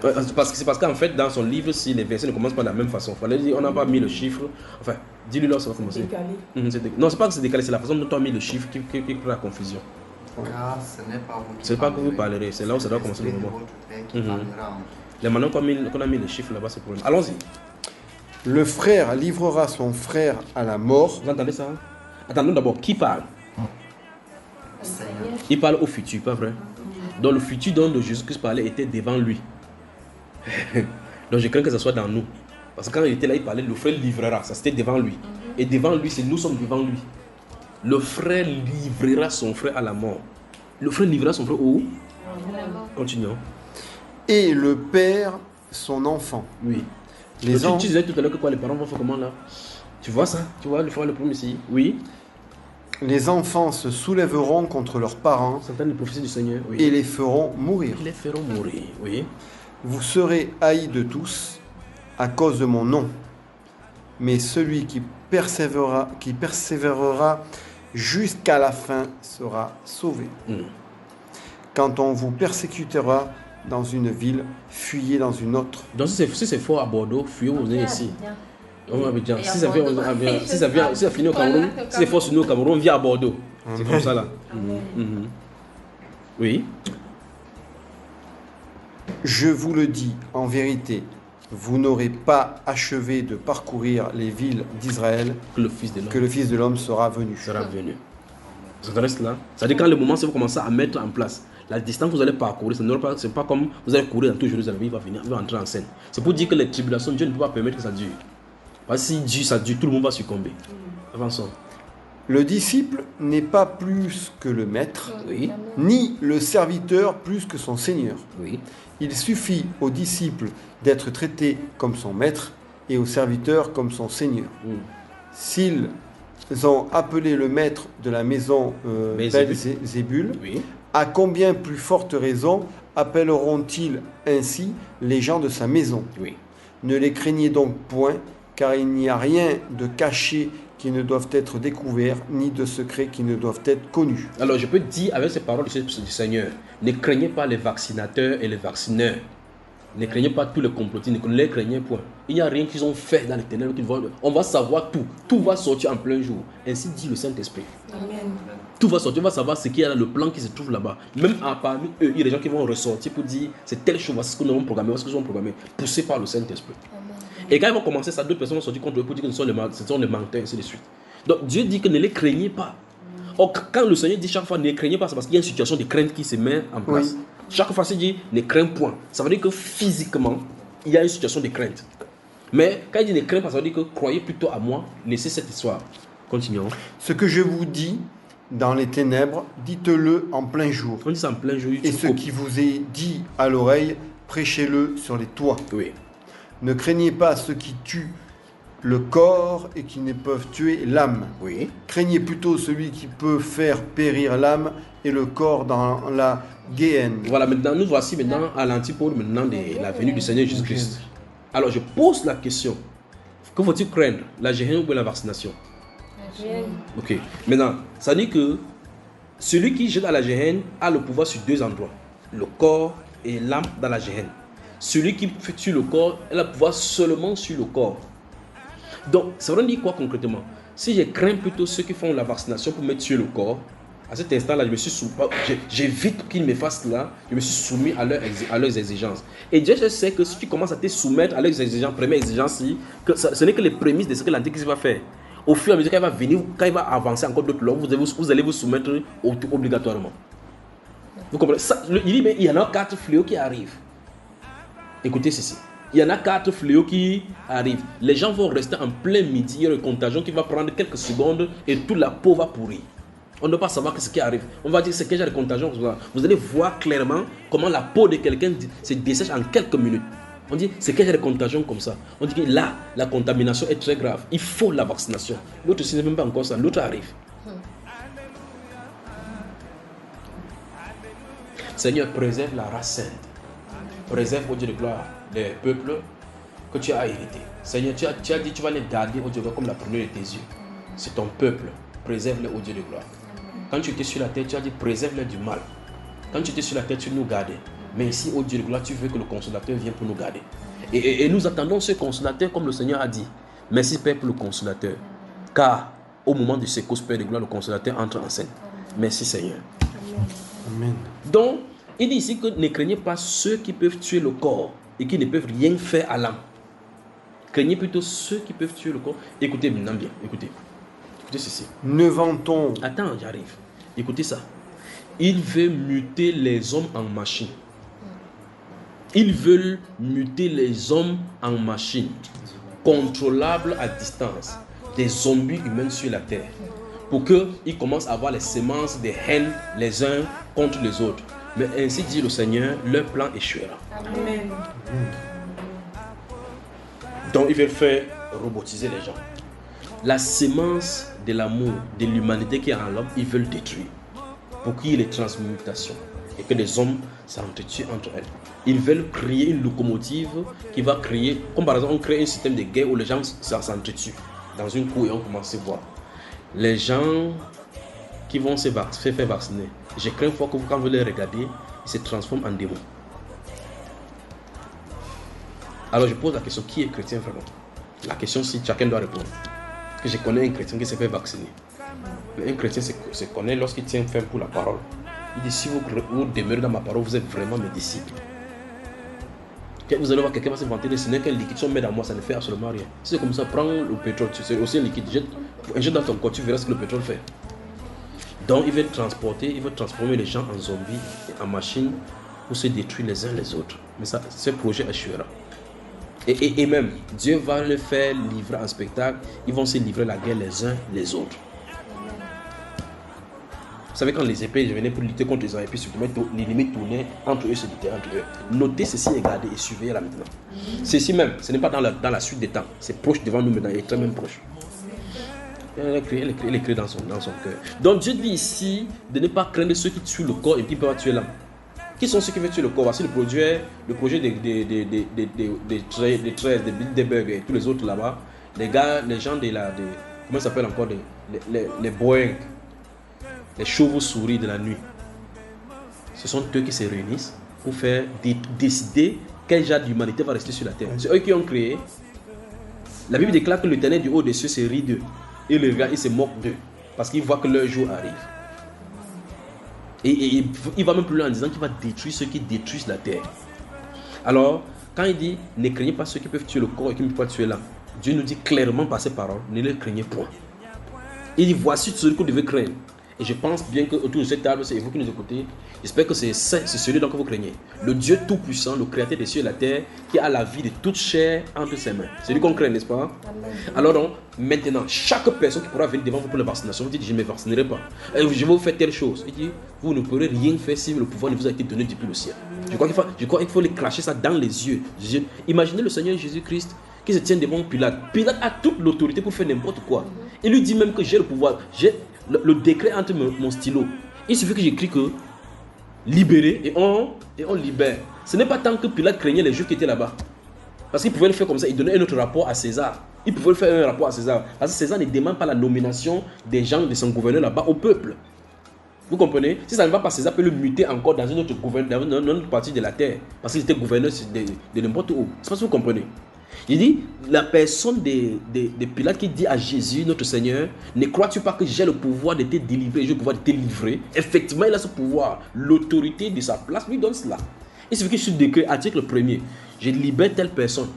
C'est parce qu'en fait, dans son livre, si les versets ne commencent pas de la même façon, on n'a pas mis le chiffre. Enfin, dis-lui là, ça va commencer. Non, c'est pas que c'est décalé, c'est la façon dont on a mis le chiffre qui crée la confusion. Car ce n'est pas vous qui c'est pas que vous parlerez, c'est là où ça doit commencer le moment. Les maintenant qu'on a mis les chiffres là-bas, c'est pour problème. Allons-y. Le frère livrera son frère à la mort. Vous entendez ça? Attendons d'abord, qui parle? Il parle au futur, pas vrai? Donc le futur dont Jésus-Christ parlait était devant lui. Donc je crains que ce soit dans nous. Parce que quand il était là, il parlait, le frère livrera, ça c'était devant lui. Et devant lui, c'est nous sommes devant lui. Le frère livrera son frère à la mort. Le frère livrera son frère où? Continuons. Et le père, son enfant. Oui. Tu disais tout à l'heure que quoi, les parents vont faire comment là? Tu vois ça? Tu vois le frère le premier ici? Oui. Les enfants se soulèveront contre leurs parents. Certaines prophéties du Seigneur. Oui. Et les feront mourir. Ils les feront mourir, oui. Vous serez haïs de tous à cause de mon nom. Mais celui qui persévérera jusqu'à la fin sera sauvé. Quand on vous persécutera dans une ville, fuyez dans une autre. Donc si c'est fort à Bordeaux, fuyez, vous venez ici. On va dire, si ça finit au Cameroun, si c'est fort sur nous au Cameroun, on vient à Bordeaux. C'est comme ça là. Oui. Je vous le dis en vérité, vous n'aurez pas achevé de parcourir les villes d'Israël que le Fils de l'homme sera venu. Ça reste là. C'est-à-dire quand le moment où vous commencez à mettre en place la distance que vous allez parcourir, ce n'est pas comme vous allez courir dans tout Jérusalem, il va entrer en scène. C'est pour dire que les tribulations, Dieu ne peut pas permettre que ça dure. Parce que si ça dure, tout le monde va succomber. Avançons. Le disciple n'est pas plus que le maître, ni le serviteur plus que son seigneur. Il suffit au disciple d'être traité comme son maître et au serviteur comme son seigneur. S'ils ont appelé le maître de la maison Belzébul, à combien plus forte raison appelleront-ils ainsi les gens de sa maison? Ne les craignez donc point, car il n'y a rien de caché qui ne doivent être découverts, ni de secrets qui ne doivent être connus. Alors je peux dire avec ces paroles du Seigneur, ne craignez pas les vaccinateurs et les vaccineurs. Ne craignez pas tous les complotistes, ne les craignez point. Il n'y a rien qu'ils ont fait dans les ténèbres. On va savoir tout. Tout va sortir en plein jour. Ainsi dit le Saint-Esprit. Amen. Tout va sortir. On va savoir ce qu'il y a dans le plan qui se trouve là-bas. Même parmi eux, il y a des gens qui vont ressortir pour dire c'est telle chose, voici ce que nous avons programmé, voici ce que nous avons programmé, poussés par le Saint-Esprit. Et quand ils vont commencer ça, d'autres personnes vont sortir contre eux pour dire que ce sont les menteurs, ainsi de suite. Donc Dieu dit que ne les craignez pas. Or, quand le Seigneur dit chaque fois ne les craignez pas, c'est parce qu'il y a une situation de crainte qui se met en place. Chaque fois, il dit ne crains point. Ça veut dire que physiquement, il y a une situation de crainte. Mais quand il dit ne crains pas, ça veut dire que croyez plutôt à moi, laissez cette histoire. Continuons. Ce que je vous dis dans les ténèbres, dites-le en plein jour. On dit ça en plein jour. Et ce qui vous est dit à l'oreille, prêchez-le sur les toits. Ne craignez pas ceux qui tuent le corps et qui ne peuvent tuer l'âme. Craignez plutôt celui qui peut faire périr l'âme et le corps dans la gehen. Voilà, maintenant, nous voici maintenant à l'antipode maintenant de la venue du Seigneur Jésus-Christ. Alors, je pose la question. Que faut-il craindre, la géhenne ou la vaccination? La géhenne. Ok. Maintenant, ça dit que celui qui jette à la géhenne a le pouvoir sur 2 endroits. Le corps et l'âme dans la géhenne. Celui qui tue le corps, a le pouvoir seulement sur le corps. Donc, ça veut dire quoi concrètement? Si je crains plutôt ceux qui font la vaccination pour me tuer le corps, à cet instant-là, j'évite qu'ils me fassent cela, je me suis soumis à leurs exigences. Et Dieu, je sais que si tu commences à te soumettre à leurs exigences, première exigence, ce n'est que les prémices de ce que l'Antéchrist va faire. Au fur et à mesure qu'il va venir, quand il va avancer encore d'autres lois, vous allez vous soumettre obligatoirement. Vous comprenez ça? Il dit, mais il y en a 4 fléaux qui arrivent. Écoutez ceci. Il y en a 4 fléaux qui arrivent. Les gens vont rester en plein midi. Il y a une contagion qui va prendre quelques secondes et toute la peau va pourrir. On ne doit pas savoir ce qui arrive. On va dire c'est quel genre de contagion. Vous allez voir clairement comment la peau de quelqu'un se dessèche en quelques minutes. On dit c'est quel genre de contagion comme ça. On dit que là, la contamination est très grave. Il faut la vaccination. L'autre, ce n'est même pas encore ça. L'autre arrive. Seigneur, préserve la race sainte. Préserve, au Dieu de gloire, les peuples que tu as hérités. Seigneur, tu as dit tu vas les garder, au Dieu de gloire, comme la première de tes yeux. C'est ton peuple. Préserve-les, au Dieu de gloire. Quand tu étais sur la terre, tu as dit préserve-les du mal. Quand tu étais sur la terre, tu nous gardais. Mais ici, au Dieu de gloire, tu veux que le consolateur vienne pour nous garder. Et nous attendons ce consolateur comme le Seigneur a dit. Merci Père pour le consolateur. Car au moment de secours, Père de gloire, le consolateur entre en scène. Merci Seigneur. Amen. Donc, il dit ici que ne craignez pas ceux qui peuvent tuer le corps et qui ne peuvent rien faire à l'âme. Craignez plutôt ceux qui peuvent tuer le corps. Écoutez maintenant bien, écoutez. Écoutez ceci. Ne vantons. Attends, j'arrive. Écoutez ça. Il veut muter les hommes en machines. Ils veulent muter les hommes en machines, contrôlables à distance, des zombies humains sur la terre, pour qu'ils commencent à avoir les semences de haine les uns contre les autres. Mais ainsi dit le Seigneur, leur plan échouera. Amen. Donc ils veulent faire robotiser les gens. La semence de l'amour, de l'humanité qui est en l'homme, ils veulent détruire. Pour qu'il y ait les transmutations et que les hommes s'entretuent entre elles. Ils veulent créer une locomotive qui va créer, comme par exemple on crée un système de guerre où les gens s'entretuent dans une cour et on commence à voir. Les gens qui vont se faire vacciner, je crains fort que quand vous les regardez, ils se transforment en démons. Alors je pose la question, qui est chrétien vraiment? La question, si chacun doit répondre. Parce que je connais un chrétien qui s'est fait vacciner. Mais un chrétien se connaît lorsqu'il tient ferme pour la parole. Il dit, si vous demeurez dans ma parole, vous êtes vraiment mes disciples. Quand vous allez voir quelqu'un va se vanter de ce n'est qu'un liquide, si on met dans moi, ça ne fait absolument rien. Si c'est comme ça, prends le pétrole, c'est aussi un liquide, jette dans ton corps, tu verras ce que le pétrole fait. Donc il veut transporter, il veut transformer les gens en zombies, en machines, pour se détruire les uns les autres. Mais ça, ce projet échouera. Et même, Dieu va le faire livrer en spectacle, ils vont se livrer la guerre les uns les autres. Vous savez, quand les épées venaient pour lutter contre les uns, et puis surtout l'ennemi tournait entre eux, se luttaient entre eux. Notez ceci et gardez et surveillez là maintenant. Ceci même, ce n'est pas dans la suite des temps, c'est proche devant nous maintenant, il est très même proche. Elle écrit dans son cœur. Donc Dieu dit ici de ne pas craindre ceux qui tuent le corps et qui peuvent tuer l'âme. Qui sont ceux qui veulent tuer le corps? Voici le projet des 13, des Bilderberg et tous les autres là-bas. Les gars, les gens comment ça s'appelle encore, les Boeing, les chauves-souris de la nuit. Ce sont eux qui se réunissent pour faire décider quel genre d'humanité va rester sur la terre. C'est eux qui ont créé. La Bible déclare que l'Éternel du haut des cieux se rit d'eux. Et les gars, ils se moquent d'eux parce qu'ils voient que leur jour arrive. Et il va même plus loin en disant qu'il va détruire ceux qui détruisent la terre. Alors, quand il dit ne craignez pas ceux qui peuvent tuer le corps et qui ne peuvent pas tuer l'âme, Dieu nous dit clairement par ses paroles, ne les craignez point. Il dit voici ce que vous devez craindre. Et je pense bien que autour de cette table, c'est vous qui nous écoutez. J'espère que c'est celui dont vous craignez. Le Dieu Tout-Puissant, le Créateur des cieux et de la terre, qui a la vie de toute chair entre ses mains. C'est lui qu'on craint, n'est-ce pas? Amen. Alors donc, maintenant, chaque personne qui pourra venir devant vous pour la vaccination, vous dites, je ne me vaccinerai pas. Je vais vous faire telle chose. Il dit, vous ne pourrez rien faire si le pouvoir ne vous a été donné depuis le ciel. Je crois qu'il faut les cracher ça dans les yeux. Imaginez le Seigneur Jésus-Christ qui se tient devant Pilate. Pilate a toute l'autorité pour faire n'importe quoi. Il lui dit même que j'ai le pouvoir, j'ai le décret entre mon stylo. Il suffit que j'écris que libérer et on libère. Ce n'est pas tant que Pilate craignait les Juifs qui étaient là-bas. Parce qu'il pouvait le faire comme ça, il donnait un autre rapport à César. Il pouvait le faire un rapport à César. Parce que César ne demande pas la nomination des gens de son gouverneur là-bas au peuple. Vous comprenez? Si ça ne va pas, César peut le muter encore dans une autre partie de la terre. Parce qu'il était gouverneur de n'importe où. C'est pas ce que vous comprenez. Il dit, la personne de Pilate qui dit à Jésus, notre Seigneur, ne crois-tu pas que j'ai le pouvoir de te délivrer, j'ai le pouvoir de te livrer? Effectivement, il a ce pouvoir. L'autorité de sa place lui donne cela. Il suffit que je décret, article 1er, je libère telle personne.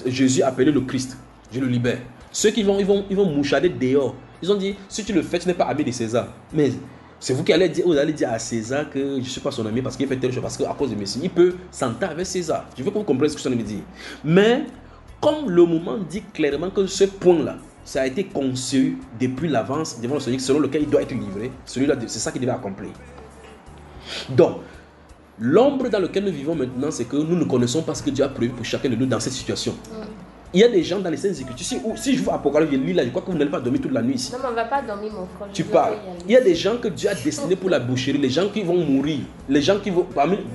Jésus appelé le Christ, je le libère. Ceux qui vont mouchader dehors, ils ont dit, si tu le fais, tu n'es pas ami de César. Mais c'est vous qui allez dire à César que je ne suis pas son ami parce qu'il fait telle chose, parce qu'à cause de Messie, il peut s'entendre avec César. Je veux que vous compreniez ce que je suis en train de dire. Mais, comme le moment dit clairement que ce point-là, ça a été conçu depuis l'avance devant le Seigneur, selon lequel il doit être livré, celui-là, c'est ça qu'il devait accomplir. Donc, l'ombre dans laquelle nous vivons maintenant, c'est que nous ne connaissons pas ce que Dieu a prévu pour chacun de nous dans cette situation. Il y a des gens dans les Saintes Écritures. Si je vous Apocalypse, je lis là, je crois que vous n'allez pas dormir toute la nuit ici. Non, mais on ne va pas dormir, mon frère. Tu parles. Il y a des gens que Dieu a destinés pour la boucherie, les gens qui vont mourir, les gens qui vont,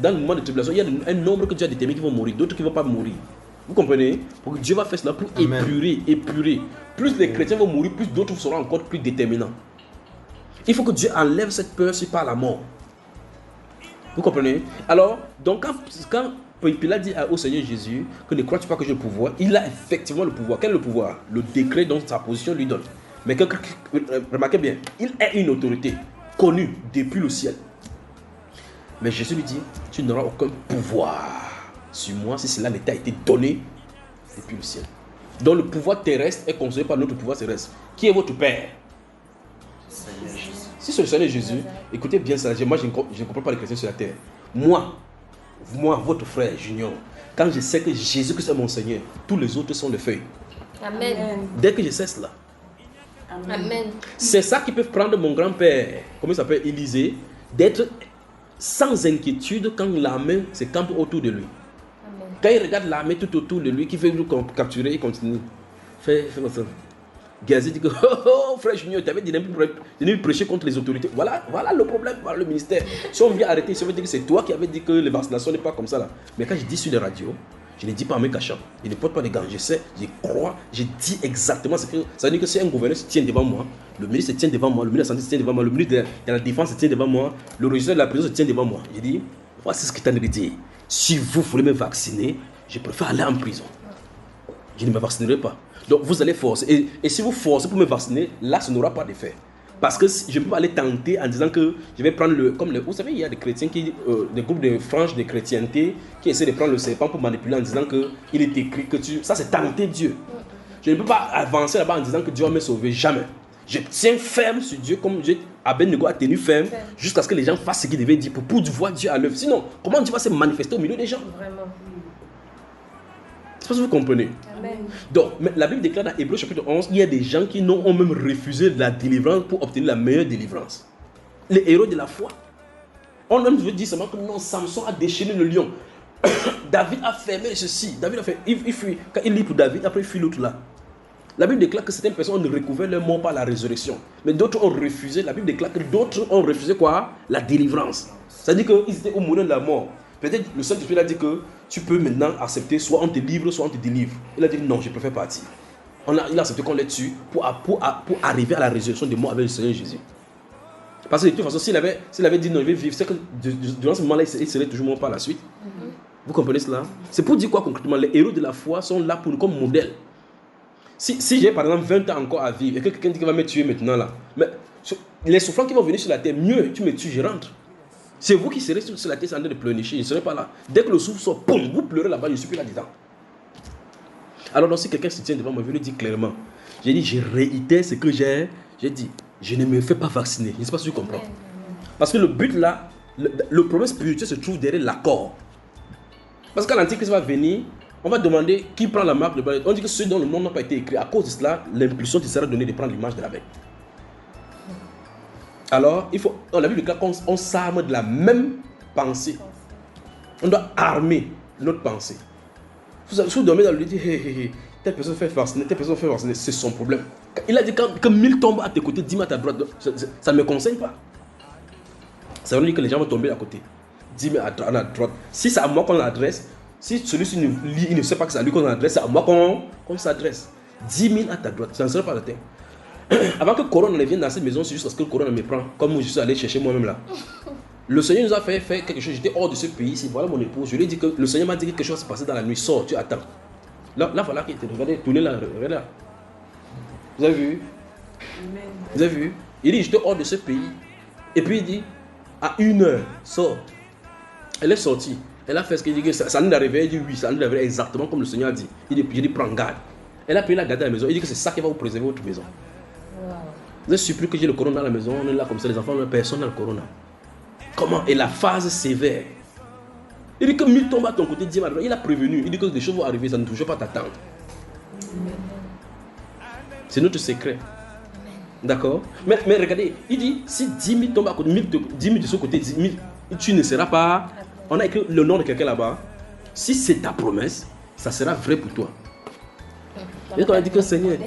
dans le moment de tribulation, il y a un nombre que Dieu a déterminé qui vont mourir, d'autres qui ne vont pas mourir. Vous comprenez? Pour que Dieu va faire cela pour épurer. Plus les chrétiens vont mourir, plus d'autres seront encore plus déterminants. Il faut que Dieu enlève cette peur sur par la mort. Vous comprenez? Alors, donc quand Pilate dit au Seigneur Jésus que ne crois-tu pas que j'ai le pouvoir, il a effectivement le pouvoir. Quel est le pouvoir? Le décret dont sa position lui donne. Mais remarquez bien, il est une autorité connue depuis le ciel. Mais Jésus lui dit, tu n'auras aucun pouvoir sur moi si cela n'était été donné depuis le ciel. Donc le pouvoir terrestre est conçu par notre pouvoir terrestre. Qui est votre Père? Si c'est le Seigneur Jésus, écoutez bien ça, moi je ne comprends pas les chrétiens sur la terre. Moi, votre frère Junior, quand je sais que Jésus-Christ est mon Seigneur, tous les autres sont les feuilles. Amen. Dès que je sais cela, Amen. c'est ça qui peut prendre mon grand-père, comment il s'appelle, Élisée, d'être sans inquiétude quand l'armée se campe autour de lui. Amen. Quand il regarde l'armée tout autour de lui qui veut nous capturer, il continue. Fais ça. Gazi dit que frère Junior, tu avais dit de prêcher contre les autorités. Voilà le problème, voilà le ministère. Si on vient arrêter, ça veut dire que c'est toi qui avais dit que les vaccinations n'est pas comme ça là. Mais quand je dis sur les radios, je ne dis pas en me cachant. Je ne porte pas de gants. Je sais, je crois, je dis exactement ce que ça veut dire que si un gouverneur se tient devant moi, le ministre se tient devant moi, le ministre de la Santé se tient devant moi, le ministre de la Défense se tient devant moi, le régisseur de la prison se tient devant moi. Je dis, voici ce que tu as de dire. Si vous voulez me vacciner, je préfère aller en prison. Je ne me vaccinerai pas. Donc vous allez forcer. Et si vous forcez pour me vacciner, là, ça n'aura pas d'effet. Parce que je ne peux pas aller tenter en disant que je vais prendre vous savez, il y a des chrétiens, des groupes de franges de chrétienté qui essaient de prendre le serpent pour manipuler en disant qu'il est écrit que ça c'est tenter Dieu. Je ne peux pas avancer là-bas en disant que Dieu va me sauver. Jamais. Je tiens ferme sur Dieu comme Abednego a tenu ferme jusqu'à ce que les gens fassent ce qu'ils devaient dire pour voir Dieu à l'œuvre. Sinon, comment Dieu va se manifester au milieu des gens? Vraiment. Je sais pas si vous comprenez. Amen. Donc, la Bible déclare dans Hébreux chapitre 11, il y a des gens qui ont même refusé la délivrance pour obtenir la meilleure délivrance. Les héros de la foi. On même veut dire seulement que non, Samson a déchaîné le lion. David a fermé ceci. David a fait, il fuit. Quand il lit pour David, après il fuit l'autre là. La Bible déclare que certaines personnes ont recouvert leur mort par la résurrection. Mais d'autres ont refusé. La Bible déclare que d'autres ont refusé quoi? La délivrance. C'est-à-dire qu'ils étaient au moment de la mort. Peut-être le Saint-Esprit a dit que tu peux maintenant accepter, soit on te livre, soit on te délivre. Il a dit non, je préfère partir. Il a accepté qu'on les tue pour arriver à la résurrection des morts avec le Seigneur Jésus. Parce que de toute façon, s'il avait dit non, il va vivre, c'est que durant ce moment-là, il serait toujours mort par la suite. Vous comprenez cela? C'est pour dire quoi concrètement? Les héros de la foi sont là pour nous comme modèle. Si j'ai par exemple 20 ans encore à vivre et que quelqu'un dit qu'il va me tuer maintenant là, mais les souffrants qui vont venir sur la terre, mieux tu me tues, je rentre. C'est vous qui serez sur la terre en train de pleurnicher, je ne serai pas là. Dès que le souffle sort, boum, vous pleurez là-bas, je ne suis plus là-dedans. Alors donc si quelqu'un se tient devant moi, je le dis clairement. J'ai dit, je réitère ce que j'ai dit. Je ne me fais pas vacciner. Je ne sais pas si tu comprends. Parce que le but là, le problème spirituel se trouve derrière l'accord. Parce que quand l'Antichrist va venir, on va demander qui prend la marque de la bête. On dit que ceux dont le nom n'a pas été écrit. À cause de cela, l'impulsion te sera donnée de prendre l'image de la bête. Alors, on a vu le cas qu'on s'arme de la même pensée. On doit armer notre pensée. Si vous dormez dans le lit, telle personne fait vacciner, c'est son problème. Il a dit que 1000 tombent à tes côtés, 10 à ta droite, ça ne me concerne pas. Ça veut dire que les gens vont tomber à côté. 10 000 à la droite. Si c'est à moi qu'on l'adresse, si celui-ci ne lit, il ne sait pas que c'est à lui qu'on l'adresse, c'est à moi qu'on s'adresse. 10 000 à ta droite, ça ne sera pas la terre. Avant que Corona ne vienne dans cette maison, c'est juste parce que le Corona me prend, comme je suis allé chercher moi-même là. Le Seigneur nous a fait quelque chose, j'étais hors de ce pays, c'est voilà mon épouse. Je lui ai dit que le Seigneur m'a dit que quelque chose s'est passé dans la nuit, sors, tu attends. Là voilà qui était, regardez, tournez là, regardez là. Vous avez vu? Vous avez vu? Il dit, j'étais hors de ce pays. Et puis il dit, à 1h, sors. Elle est sortie. Elle a fait ce qu'il dit, que ça nous est arrivé. Elle dit oui, ça nous est arrivé exactement comme le Seigneur a dit. Il dit, prends garde. Elle a pris la garde à la maison. Il dit que c'est ça qui va vous préserver votre maison. Wow. Vous êtes surpris que j'ai le corona dans la maison, on est là comme ça, les enfants, personne n'a le corona. Comment? Et la phase sévère. Il dit que 1000 tombent à ton côté, il a prévenu. Il dit que des choses vont arriver, ça ne touche pas ta tante. C'est notre secret. D'accord? Mais regardez, il dit, si 10 000 tombent à côté, 10 000 de ce côté, 10 000, tu ne seras pas... On a écrit le nom de quelqu'un là-bas. Si c'est ta promesse, ça sera vrai pour toi. Et quand on a dit que Seigneur,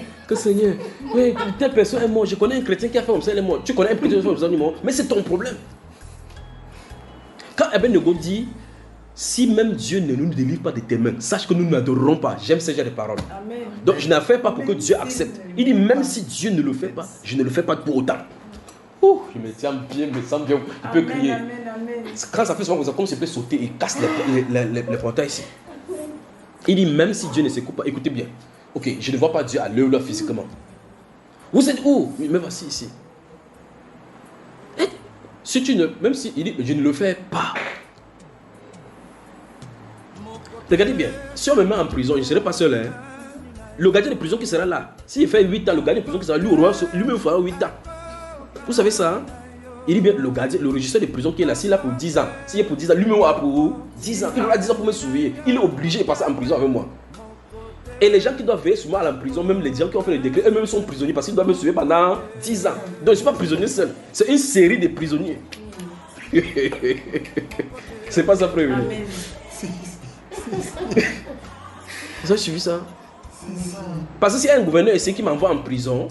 oui, telle personne est morte, je connais un chrétien qui a fait comme ça, elle est morte. Tu connais un chrétien qui a fait comme ça, elle est morte. Mais c'est ton problème. Quand Abednego dit, si même Dieu ne nous délivre pas de tes mains, sache que nous n'adorerons pas. J'aime ce genre de paroles. Amen. Donc je n'en fais pas pour que Dieu accepte. Il dit, même si Dieu ne le fait pas, je ne le fais pas pour autant. Ouh, je me sens bien, je peux crier. Amen. Quand ça fait souvent comme ça peut sauter et casse les portails ici. Il dit, même si Dieu ne s'écoute pas, écoutez bien. Ok, je ne vois pas Dieu à l'œuvre là physiquement. Vous êtes où? Mais voici ici. Et si tu ne, même si il dit, je ne le fais pas. Regardez bien, si on me met en prison, je ne serai pas seul. Hein? Le gardien de prison qui sera là, s'il fait 8 ans, le gardien de prison qui sera là, lui-même fera 8 ans. Vous savez ça? Hein? Il dit bien, le régisseur de prison qui est là, s'il est là pour 10 ans, s'il est pour 10 ans, lui-même aura pour 10 ans. Il aura 10 ans pour me surveiller. Il est obligé de passer en prison avec moi. Et les gens qui doivent veiller sur moi à la prison, même les gens qui ont fait le décret, eux-mêmes sont prisonniers parce qu'ils doivent me surveiller pendant 10 ans. Donc je ne suis pas prisonnier seul. C'est une série de prisonniers. C'est pas ça prévenu. Vous avez suivi ça? Parce que s'il y a un gouverneur ici qui m'envoie en prison,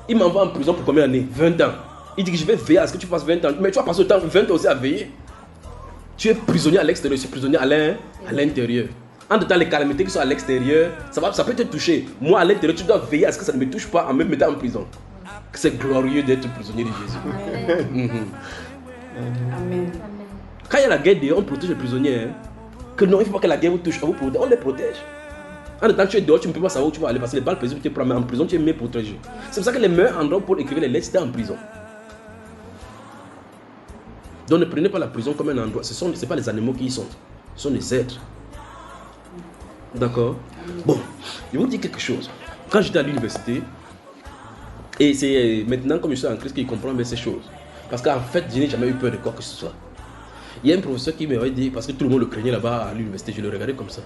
il m'envoie en prison pour combien d'années? 20 ans. Il dit que je vais veiller à ce que tu passes 20 ans. Mais tu vas passer le temps 20 ans aussi à veiller. Tu es prisonnier à l'extérieur, je suis prisonnier à l'intérieur. En temps, les calamités qui sont à l'extérieur, ça peut te toucher. Moi, à l'intérieur, tu dois veiller à ce que ça ne me touche pas en me mettant en prison. C'est glorieux d'être prisonnier de Jésus. Amen. Quand il y a la guerre dehors, on protège les prisonniers. Hein. Que non, il ne faut pas que la guerre vous touche, on les protège. En temps, tu es dehors, tu ne peux pas savoir où tu vas aller parce que les balles président tu te prends, mais en prison, tu es mieux protégé. C'est pour ça que les meilleurs endroits pour écrire les lettres, c'était en prison. Donc ne prenez pas la prison comme un endroit. Ce n'est pas les animaux qui y sont. Ce sont les êtres. D'accord? Bon, je vais vous dire quelque chose. Quand j'étais à l'université, et c'est maintenant comme je suis en Christ qu'il comprend bien ces choses. Parce qu'en fait, je n'ai jamais eu peur de quoi que ce soit. Il y a un professeur qui m'avait dit, parce que tout le monde le craignait là-bas à l'université, je le regardais comme ça.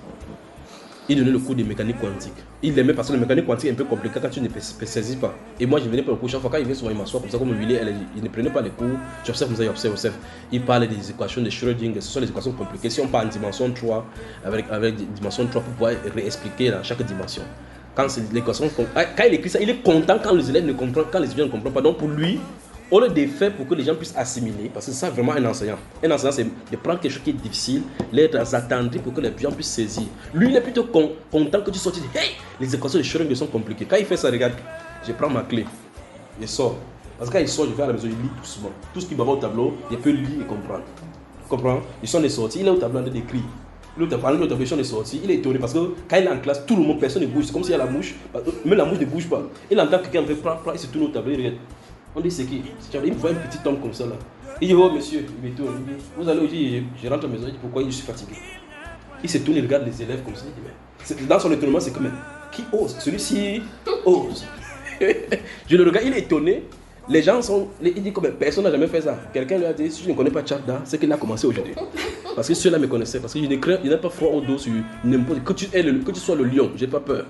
Il donnait le cours de mécanique quantique. Il aimait parce que la mécanique quantique est un peu compliqué quand tu ne saisis pas. Et moi, je ne venais pas au cours. Chaque fois, quand il venait souvent, il m'assoit comme ça, comme il ne prenait pas les cours. J'observe comme ça, j'observe. Il parlait des équations de Schrödinger. Ce sont des équations compliquées. Si on parle en dimension 3, avec dimension 3 pour pouvoir réexpliquer dans chaque dimension. Quand l'équation, quand il écrit ça, il est content quand les élèves ne comprennent, quand les étudiants ne comprennent pas. Donc pour lui, on le défait pour que les gens puissent assimiler, parce que c'est ça vraiment un enseignant. Un enseignant, c'est de prendre quelque chose qui est difficile, les attendrir pour que les gens puissent saisir. Lui, il est plutôt content que tu sortes et dis, hey, les équations de Schrödinger sont compliquées. Quand il fait ça, regarde, je prends ma clé, je sors. Parce que quand il sort, je vais à la maison, il lit doucement. Tout ce qu'il va voir au tableau, il peut lire et comprendre. Tu comprends? Ils sont les sorties, il est au tableau en train d'écrire. L'autre est sorti, il est étonné parce que quand il est en classe, tout le monde, personne ne bouge. C'est comme s'il y a la mouche, même la mouche ne bouge pas. Il entend quelqu'un prendre, il se tourne au tableau, il regarde. On dit c'est qui? Il me voit un petit homme comme ça là. Il dit oh monsieur, il me tourne. Il dit, vous allez aujourd'hui, je rentre à la maison, il dit pourquoi je suis fatigué. Il se tourne, il regarde les élèves comme ça, il dit mais. Dans son étonnement, c'est comme qui ose? Celui-ci ose. Je le regarde, il est étonné. Les gens sont. Il dit comme personne n'a jamais fait ça. Quelqu'un lui a dit si je ne connais pas Tchadda, c'est qu'il a commencé aujourd'hui. Parce que ceux-là me connaissaient. Parce que je n'ai pas froid au dos sur n'importe que tu sois le lion, j'ai pas peur.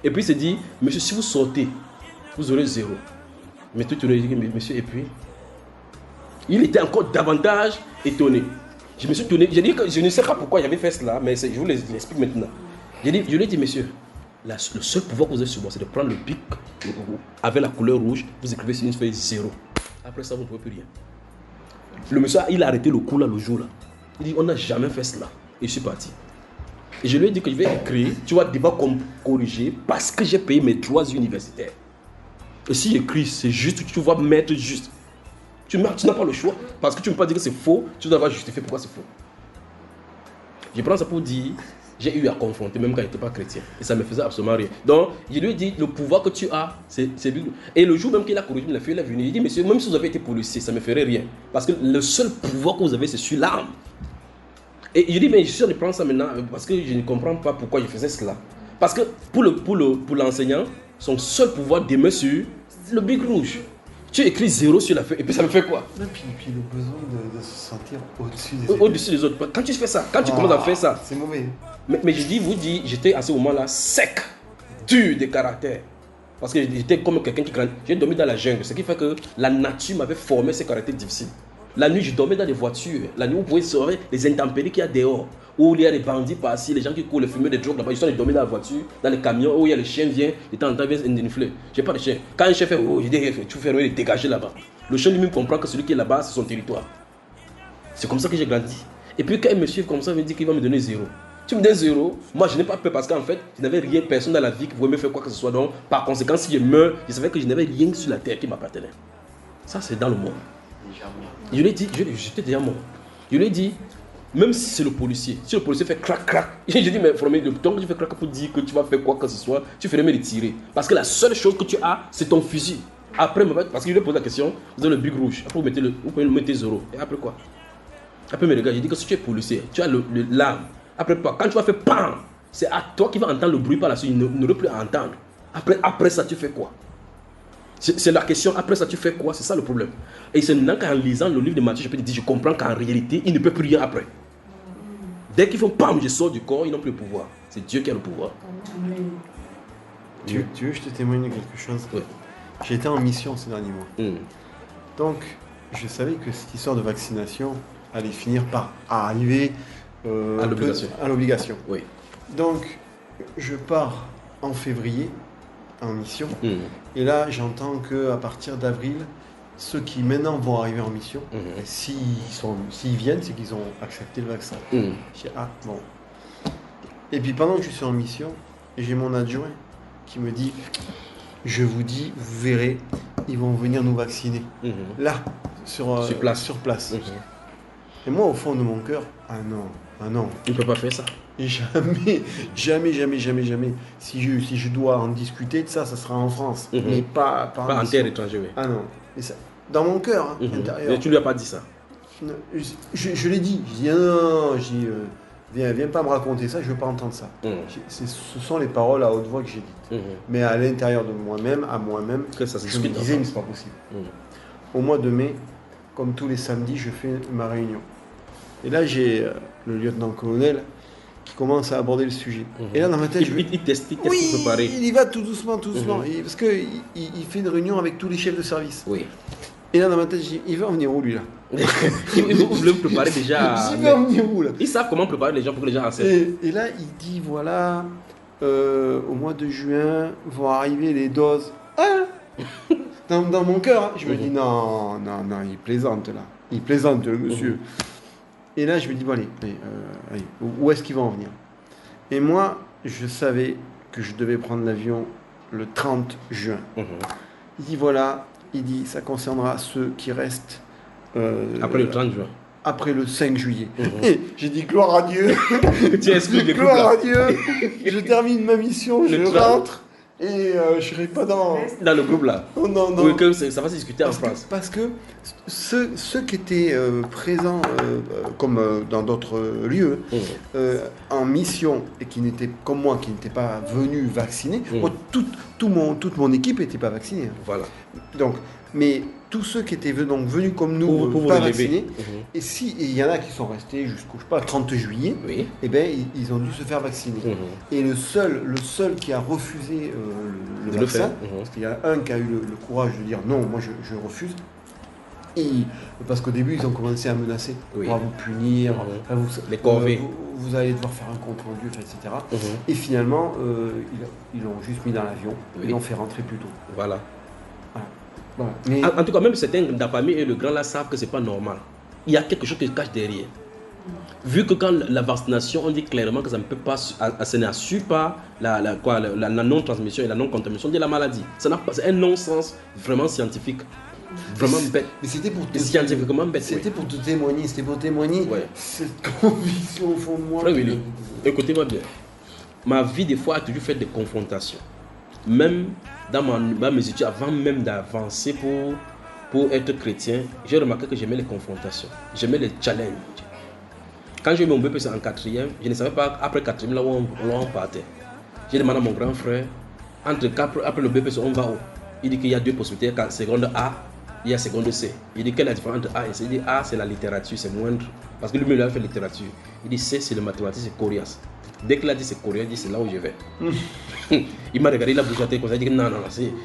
Et puis il s'est dit monsieur, si vous sortez, vous aurez 0. Mais tout le monde dit monsieur, et puis il était encore davantage étonné. Je me suis tourné, j'ai dit que je ne sais pas pourquoi j'avais fait cela, mais je vous l'explique maintenant. Je lui ai dit monsieur, le seul pouvoir que vous avez sur moi, c'est de prendre le pic avec la couleur rouge, vous écrivez sur une feuille 0. Après ça, vous ne pouvez plus rien. Le monsieur, il a arrêté le coup là, le jour là. Il dit, on n'a jamais fait cela. Et je suis parti. Et je lui ai dit que je vais écrire, tu vas devoir corriger parce que j'ai payé mes droits universitaires. Et si j'écris, c'est juste, tu vas mettre juste. Tu n'as pas le choix. Parce que tu ne peux pas dire que c'est faux, tu dois justifier pourquoi c'est faux. Je prends ça pour dire, j'ai eu à confronter, même quand je n'étais pas chrétien. Et ça ne me faisait absolument rien. Donc, je lui ai dit, le pouvoir que tu as, c'est Bible. Et le jour même qu'il a corrigé, il est venu. Il dit, monsieur, même si vous avez été policier, ça ne me ferait rien. Parce que le seul pouvoir que vous avez, c'est sur l'arme. Et je dis, mais je suis en train de prendre ça maintenant parce que je ne comprends pas pourquoi je faisais cela. Parce que pour l'enseignant, son seul pouvoir demeure sur le bic rouge. Tu écris 0 sur la feuille et puis ça me fait quoi? Et puis le besoin de se sentir au-dessus des autres. Quand tu fais ça, quand tu commences à faire ça, c'est mauvais. Mais je dis, j'étais à ce moment-là sec, dur de caractère. Parce que j'étais comme quelqu'un qui grandit. J'ai dormi dans la jungle, ce qui fait que la nature m'avait formé ces caractères difficiles. La nuit, je dormais dans des voitures. La nuit, vous pouvez sauver les intempéries qu'il y a dehors. Où il y a des bandits par-ci, les gens qui courent, les fumeurs, des drogues là-bas. Ils sont allés dormir dans la voiture, dans les camions, où il y a le chien vient, de temps en temps, vient dénifler. Je n'ai pas de chien. Quand un chien fait, oh, je dis, tu fais rien, dégager là-bas. Le chien lui-même comprend que celui qui est là-bas, c'est son territoire. C'est comme ça que j'ai grandi. Et puis quand il me suit comme ça, il me dit qu'il va me donner 0. Tu me donnes 0, moi je n'ai pas peur parce qu'en fait, je n'avais rien, personne dans la vie qui pouvait me faire quoi que ce soit. Donc, par conséquent, si je meurs, je savais que je n'avais rien sur la terre qui m'appartenait. Ça, c'est dans le monde. Je lui ai dit, j'étais déjà mort. Je lui ai dit, même si c'est le policier, si le policier fait crac crac, je dis, mais Fromé, le temps que tu fais crac pour dire que tu vas faire quoi que ce soit, tu ferais mieux de tirer. Parce que la seule chose que tu as, c'est ton fusil. Après, parce que je lui ai posé la question, vous avez le big rouge, après vous pouvez le mettre 0. Et après quoi? Après, mes gars, j'ai dit que si tu es policier, tu as l'arme. Après, quand tu vas faire PAM, c'est à toi qui vas entendre le bruit par la suite, il n'aurait plus à entendre. Après ça, tu fais quoi? C'est la question, après ça, tu fais quoi? C'est ça le problème. Et c'est maintenant qu'en lisant le livre de Matthieu, je peux te dire, je comprends qu'en réalité, il ne peut plus rien après. Dès qu'ils font PAM, je sors du corps, ils n'ont plus le pouvoir. C'est Dieu qui a le pouvoir. Tu veux que je te témoigne de quelque chose? Oui. J'ai été en mission ces derniers mois. Donc, je savais que cette histoire de vaccination allait finir par arriver à l'obligation. Oui. Donc, je pars en février en mission. Et là, j'entends qu'à partir d'avril, ceux qui maintenant vont arriver en mission, s'ils viennent, c'est qu'ils ont accepté le vaccin. Je dis, ah bon. Et puis pendant que je suis en mission, j'ai mon adjoint qui me dit, je vous dis, vous verrez, ils vont venir nous vacciner. Là, sur place. Et moi, au fond de mon cœur, ah non. Il ne peut pas faire ça. Jamais. Si je dois en discuter de ça, ça sera en France. Mais pas en terre étrangère. Oui. Ah non. Et ça, dans mon cœur, intérieur. Mais tu lui as pas dit ça? Non, je l'ai dit. Je dis non. Je dis, viens pas me raconter ça, je veux pas entendre ça. Ce sont les paroles à haute voix que j'ai dites. Mais à l'intérieur de moi-même, que ça se je me disais, mais c'est pas possible. Au mois de mai, comme tous les samedis, je fais ma réunion. Et là, j'ai le lieutenant-colonel qui commence à aborder le sujet. Et là, dans ma tête, il teste pour préparer. Il y va tout doucement. Parce qu'il fait une réunion avec tous les chefs de service. Oui. Et là, dans ma tête, je dis, il va en venir où, lui, là? Il veut préparer déjà. Il va en venir où, là? Ils savent comment préparer les gens pour que les gens acceptent. Et là, il dit, voilà, au mois de juin, vont arriver les doses. Ah dans mon cœur, je me dis, non, il plaisante, là. Il plaisante, le monsieur. Et là, je me dis, bon, allez, où est-ce qu'il va en venir? Et moi, je savais que je devais prendre l'avion le 30 juin. Il dit, voilà, ça concernera ceux qui restent... après le 30 juin. Après le 5 juillet. Et j'ai dit, gloire à Dieu. Tu expliques les gloire à Dieu. Je termine ma mission, je rentre. Et je ne serai pas dans le groupe là. Oh, non. Oui, que ça va se discuter en France. Parce que ceux qui étaient présents, comme dans d'autres lieux, en mission, et qui n'étaient, comme moi, qui n'étaient pas venus vacciner, moi, toute mon équipe n'était pas vaccinée. Voilà. Donc, mais tous ceux qui étaient venus comme nous, pour pas vaccinés, et il y en a qui sont restés jusqu'au 30 juillet, et ben ils ont dû se faire vacciner. Et le seul qui a refusé le vaccin, parce qu'il y a un qui a eu le courage de dire non, moi je refuse, parce qu'au début ils ont commencé à menacer, on va vous punir, les corvées. Vous allez devoir faire un compte rendu, etc. Et finalement, ils l'ont juste mis dans l'avion, ils l'ont fait rentrer plus tôt. Voilà. Voilà. Mais... En tout cas, même certains d'Apami et le grand là savent que c'est pas normal. Il y a quelque chose qui se cache derrière. Vu que quand la vaccination, on dit clairement que ça ne peut pas, ça n'assure pas la non-transmission et la non-contamination de la maladie. C'est un non-sens vraiment scientifique. Vraiment bête. Mais c'était pour te scientifiquement bête. C'était pour te témoigner, c'était pour témoigner cette conviction au fond de moi. Frère Willy, écoutez-moi bien. Ma vie, des fois, a toujours fait des confrontations. Même dans mes études, avant même d'avancer pour être chrétien, j'ai remarqué que j'aimais les confrontations. J'aimais les challenges. Quand j'ai eu mon BPC en 4e, je ne savais pas après 4e là où on partait. J'ai demandé à mon grand frère, après le BPC, on va où? Il dit qu'il y a 2 possibilités, seconde A, il y a seconde C. Il dit quelle est la différence entre A et C? Il dit A c'est la littérature, c'est moindre. Parce que lui-même il a fait littérature. Il dit C c'est le mathématique, c'est coriace. Dès qu'il a dit c'est coriace, il dit c'est là où je vais. Il m'a regardé, il a bougé comme ça, il dit non,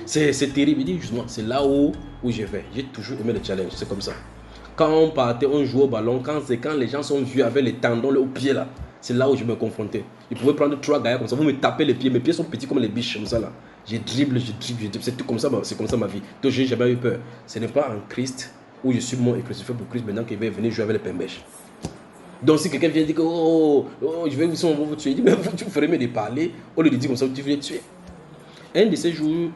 c'est terrible. Il dit justement c'est là où je vais. J'ai toujours aimé le challenge, c'est comme ça. Quand on partait, on jouait au ballon, quand les gens sont vieux avec les tendons au pied là, c'est là où je me confrontais. Ils pouvaient prendre 3 gars comme ça, vous me tapez les pieds, mes pieds sont petits comme les biches comme ça là. Je dribble, c'est tout comme ça, c'est comme ça ma vie. Donc j'ai jamais eu peur. Ce n'est pas en Christ où je suis mort et crucifié pour Christ maintenant qu'il va venir jouer avec les pembèches. Donc si quelqu'un vient dire que je vais vous tuer, il dit mais vous ferez mieux de parler, au lieu de dire comme ça, tu veux les tuer. Un de ces jours,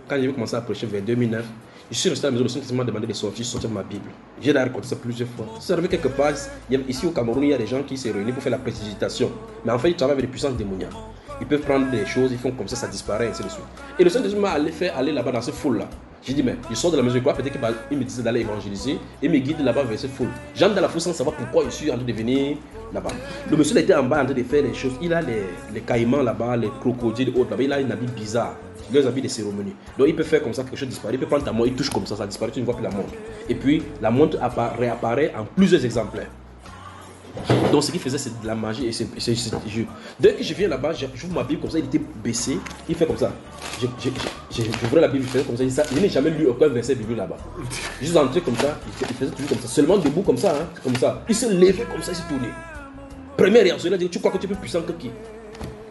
quand j'ai commencé à prêcher vers 2009, je suis resté à la maison, le Seigneur m'a demandé de sortir ma Bible. J'ai raconté ça plusieurs fois. C'est arrivé quelque part, ici au Cameroun, il y a des gens qui se réunissent pour faire la précipitation. Mais en fait, ils travaillent avec des puissances démoniaques. Ils peuvent prendre des choses, ils font comme ça disparaît, et ainsi de suite. Et le Seigneur m'a fait aller là-bas dans cette foule-là. J'ai dit, mais je sors de la maison, je crois peut-être qu'il me disait d'aller évangéliser et me guide là-bas vers cette foule. J'entre dans la foule sans savoir pourquoi je suis en train de venir là-bas. Le monsieur était en bas en train de faire des choses. Il a les caïmans là-bas, les crocodiles et autres là-bas. Il a une habit bizarre. Les habits de cérémonie. Donc il peut faire comme ça, quelque chose disparaît. Il peut prendre ta montre, il touche comme ça disparaît, tu ne vois plus la montre. Et puis la montre réapparaît en plusieurs exemplaires. Donc ce qu'il faisait, c'est de la magie. Et dès que je viens là-bas, j'ouvre ma Bible comme ça, il était baissé, il fait comme ça. J'ouvrais la Bible, il faisait comme ça. Je n'ai jamais lu aucun verset biblique là-bas. Je suis entré comme ça, il faisait toujours comme ça. Seulement debout comme ça, hein, comme ça. Il se levait comme ça, il se tournait. Première réaction, il a dit, tu crois que tu es plus puissant que qui?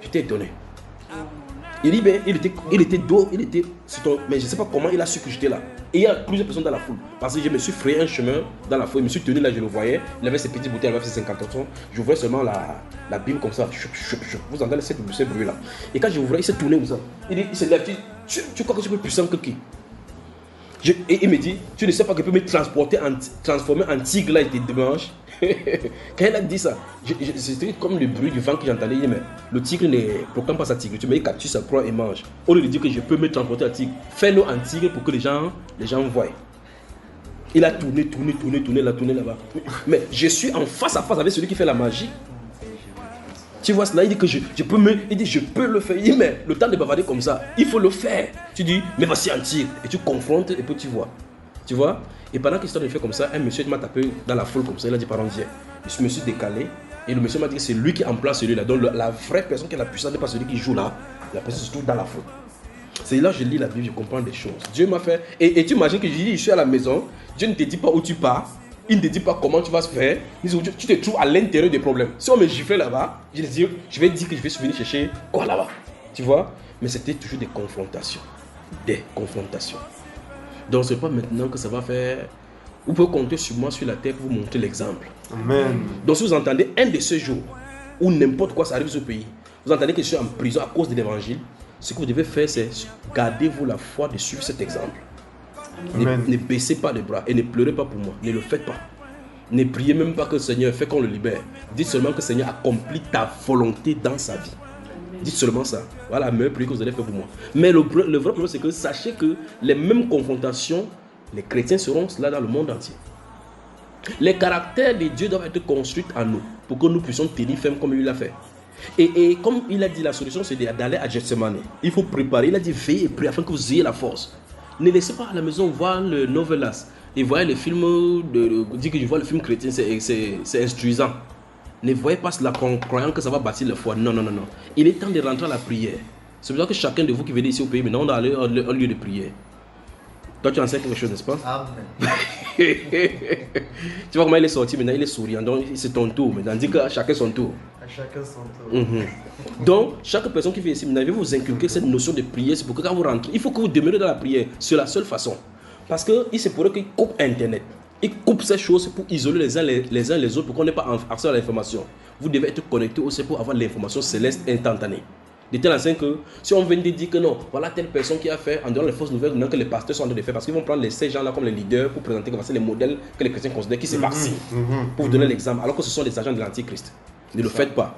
J'étais étonné. Il dit, ben, il était dos, mais je ne sais pas comment il a su que j'étais là. Et il y a plusieurs personnes dans la foule. Parce que je me suis frayé un chemin dans la foule, je me suis tenu là, je le voyais. Il avait ses petites bouteilles, il avait fait 50 ans. Je voyais seulement la Bible comme ça. Vous entendez ce bruit là. Et quand je l'ouvrais, il s'est tourné comme ça. Il se lève, tu crois que tu es plus puissant que qui? Et il me dit, tu ne sais pas que tu peux me transformer en tigre là et tes manches. Quand il a dit ça, c'était comme le bruit du vent que j'entendais. Il dit, mais le tigre ne proclame pas sa tigre. Tu me dis, capture sa proie et mange. Au lieu de dire que je peux me transporter en tigre, fais-le en tigre pour que les gens voient. Il a tourné là-bas. Mais je suis en face à face avec celui qui fait la magie. Tu vois cela, il dit que je peux le faire. Il dit, mais le temps de bavarder comme ça, il faut le faire. Tu dis, mais voici un tigre. Et tu confrontes et puis tu vois. Tu vois? Et pendant que l'histoire de fait comme ça, un monsieur m'a tapé dans la foule comme ça. Il a dit, pardon, viens. Je me suis décalé. Et le monsieur m'a dit que c'est lui qui emploie celui-là. Donc la vraie personne qui a la puissance n'est pas celui qui joue là. La personne se trouve dans la foule. C'est là que je lis la Bible, je comprends des choses. Dieu m'a fait. Et tu imagines que je suis à la maison. Dieu ne te dit pas où tu pars. Il ne te dit pas comment tu vas se faire. Tu te trouves à l'intérieur des problèmes. Si on me giflait là-bas, je vais dire que je vais venir chercher quoi là-bas. Tu vois? Mais c'était toujours des confrontations. Des confrontations. Donc ce n'est pas maintenant que ça va faire. Vous pouvez compter sur moi sur la terre pour vous montrer l'exemple. Amen. Donc si vous entendez un de ces jours où n'importe quoi ça arrive sur ce pays, vous entendez que je suis en prison à cause de l'évangile, ce que vous devez faire, c'est gardez-vous la foi de suivre cet exemple. Ne baissez pas les bras et ne pleurez pas pour moi. Ne le faites pas. Ne priez même pas que le Seigneur fait qu'on le libère. Dites seulement que le Seigneur accomplit ta volonté dans sa vie. Dites seulement ça. Voilà la meilleure prière que vous allez faire pour moi. Mais le vrai problème, c'est que sachez que les mêmes confrontations, les chrétiens seront là dans le monde entier. Les caractères de Dieu doivent être construits en nous pour que nous puissions tenir ferme comme il l'a fait. Et comme il a dit, la solution c'est d'aller à Gethsemane. Il faut préparer. Il a dit veillez et priez afin que vous ayez la force. Ne laissez pas à la maison voir le novelas et voir les films dire que je vois le film chrétien, c'est instruisant. Ne voyez pas cela en croyant que ça va bâtir la foi. Non. Il est temps de rentrer à la prière. C'est pour ça que chacun de vous qui venez ici au pays, maintenant on doit aller au lieu de prière. Toi tu enseignes quelque chose, n'est-ce pas? Amen. Tu vois comment il est sorti maintenant, il est souriant. Donc c'est ton tour. Maintenant dis que chacun son tour. À chacun son tour. Donc chaque personne qui vient ici, maintenant, vous inculquer cette notion de prière. C'est pour que quand vous rentrez, il faut que vous demeurez dans la prière. C'est la seule façon. Parce qu'il se pourrait qu'il coupe Internet. Il coupe ces choses pour isoler les uns les autres, pour qu'on n'ait pas accès à l'information. Vous devez être connecté aussi pour avoir l'information céleste instantanée. De telle façon que si on vient de dire que non, voilà telle personne qui a fait, en dehors les fausses nouvelles, que les pasteurs sont en train de faire, parce qu'ils vont prendre ces gens-là comme les leaders pour présenter que c'est les modèles que les chrétiens considèrent qui se vaccinent. Pour vous donner l'exemple, alors que ce sont des agents de l'Antichrist. Ne le faites pas.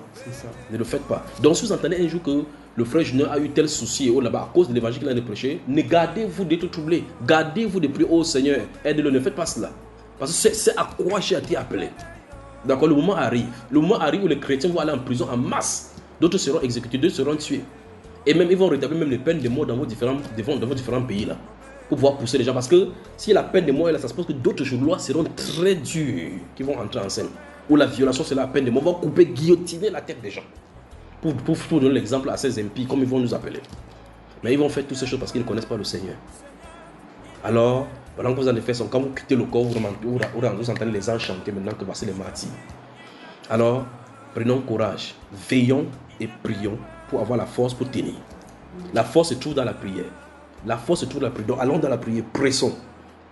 Ne le faites pas. Donc si vous entendez un jour que le frère Junior a eu tel souci là-bas à cause de l'évangile qu'il a prêché, ne gardez-vous d'être troublé. Gardez-vous de prier au Seigneur. Aidez-le, ne faites pas cela. Parce que c'est à quoi j'ai été appelé. D'accord, le moment arrive. Le moment arrive où les chrétiens vont aller en prison en masse. D'autres seront exécutés, d'autres seront tués. Et même ils vont rétablir même les peines de mort dans vos différents pays là. Pour pouvoir pousser les gens. Parce que si la peine de mort est là, ça se passe que d'autres lois seront très dures qui vont entrer en scène. Où la violation c'est la peine de mort. On va couper, guillotiner la tête des gens. Pour donner l'exemple à ces impies, comme ils vont nous appeler. Mais ils vont faire toutes ces choses parce qu'ils ne connaissent pas le Seigneur. Alors, pendant que vous allez faire son, quand vous quittez le corps, vous entendez les anges chanter maintenant que voici les martyrs. Alors, prenons courage, veillons et prions pour avoir la force pour tenir. La force se trouve dans la prière. La force se trouve dans la prière. Donc, allons dans la prière, pressons.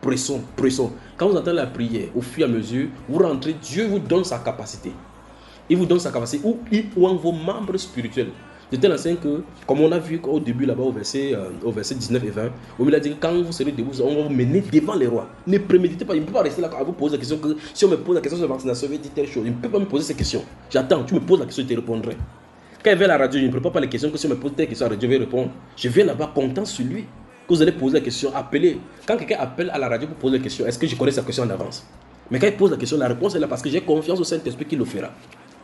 Pressons, pressons. Quand vous entendez la prière, au fur et à mesure, vous rentrez, Dieu vous donne sa capacité. Il vous donne sa capacité ou en vos membres spirituels. De telle façon que, comme on a vu au début là-bas au verset 19 et 20, où il a dit que quand vous serez debout, on va vous mener devant les rois. Ne préméditez pas, il ne peut pas rester là à vous poser la question que si on me pose la question sur la vaccination, je vais dire telle chose. Il ne peut pas me poser ces questions. J'attends, tu me poses la question, je te répondrai. Quand il vient à la radio, je ne prépare pas les questions que si on me pose telle question à la radio, je vais répondre. Je viens là-bas content sur lui. Que vous allez poser la question, appelez. Quand quelqu'un appelle à la radio pour poser la question, est-ce que je connais sa question en avance? Mais quand il pose la question, la réponse est là parce que j'ai confiance au Saint-Esprit qui le fera.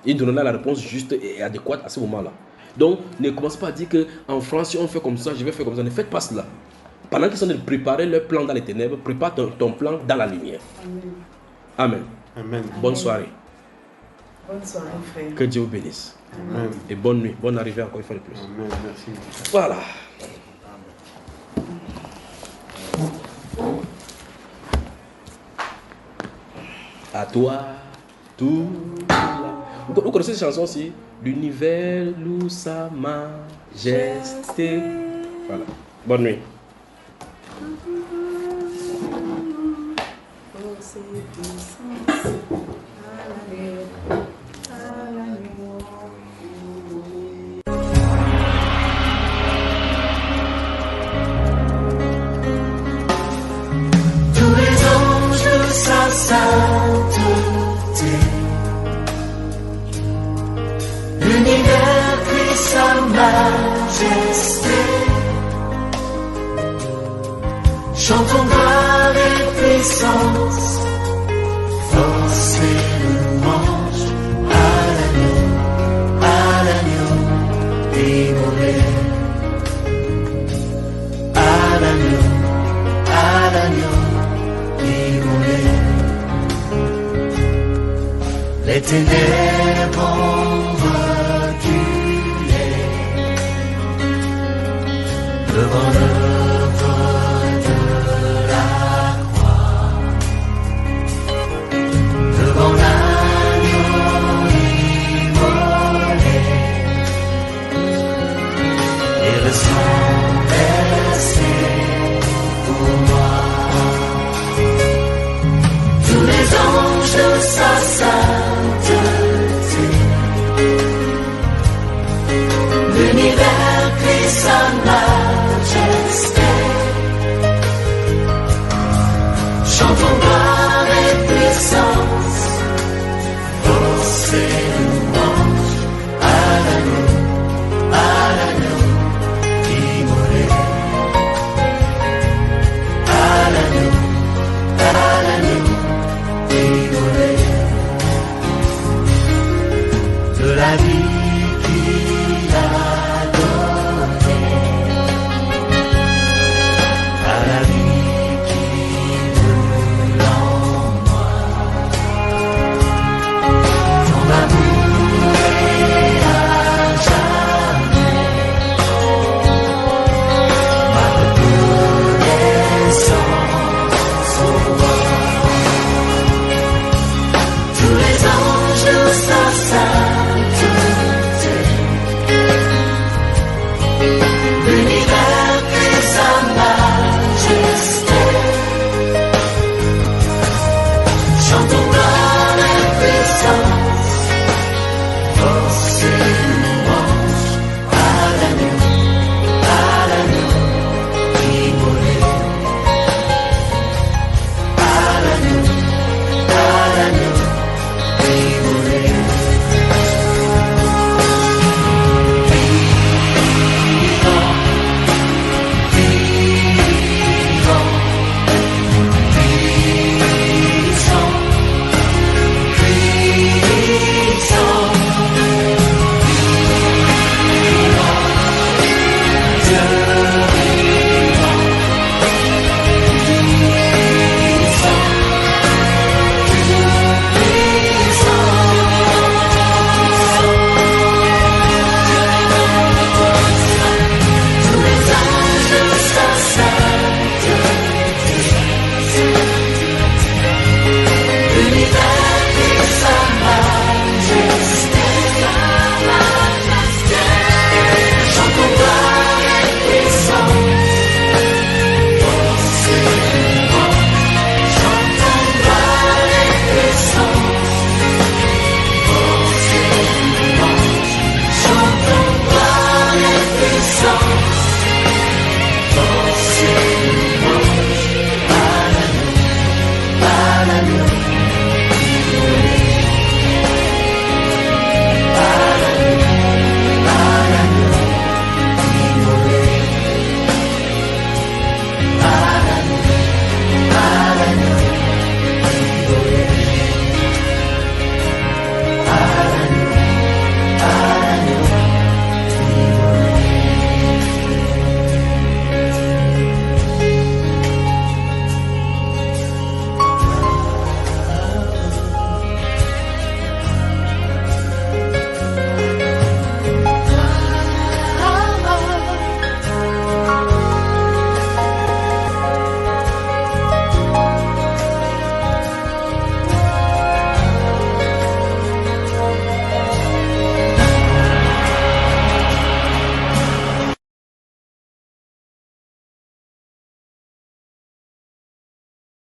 Il donnera la réponse juste et adéquate à ce moment-là. Donc, ne commencez pas à dire qu'en France, si on fait comme ça, je vais faire comme ça. Ne faites pas cela. Pendant qu'ils sont en train de préparer leur plan dans les ténèbres, prépare ton plan dans la lumière. Amen. Amen. Bonne soirée. Bonne soirée, frère. Que Dieu vous bénisse. Amen. Et bonne nuit. Bonne arrivée encore une fois de plus. Amen. Merci. Voilà. À toi, tout. Vous connaissez cette chanson aussi? L'univers loue sa majesté. Voilà. Bonne nuit. Tous les anges de sa sainteté, l'univers crie sa majesté. Chantons gloire et puissance, force et louange à l'agneau immolé, à l'agneau immolé. Les ténèbres ont reculé devant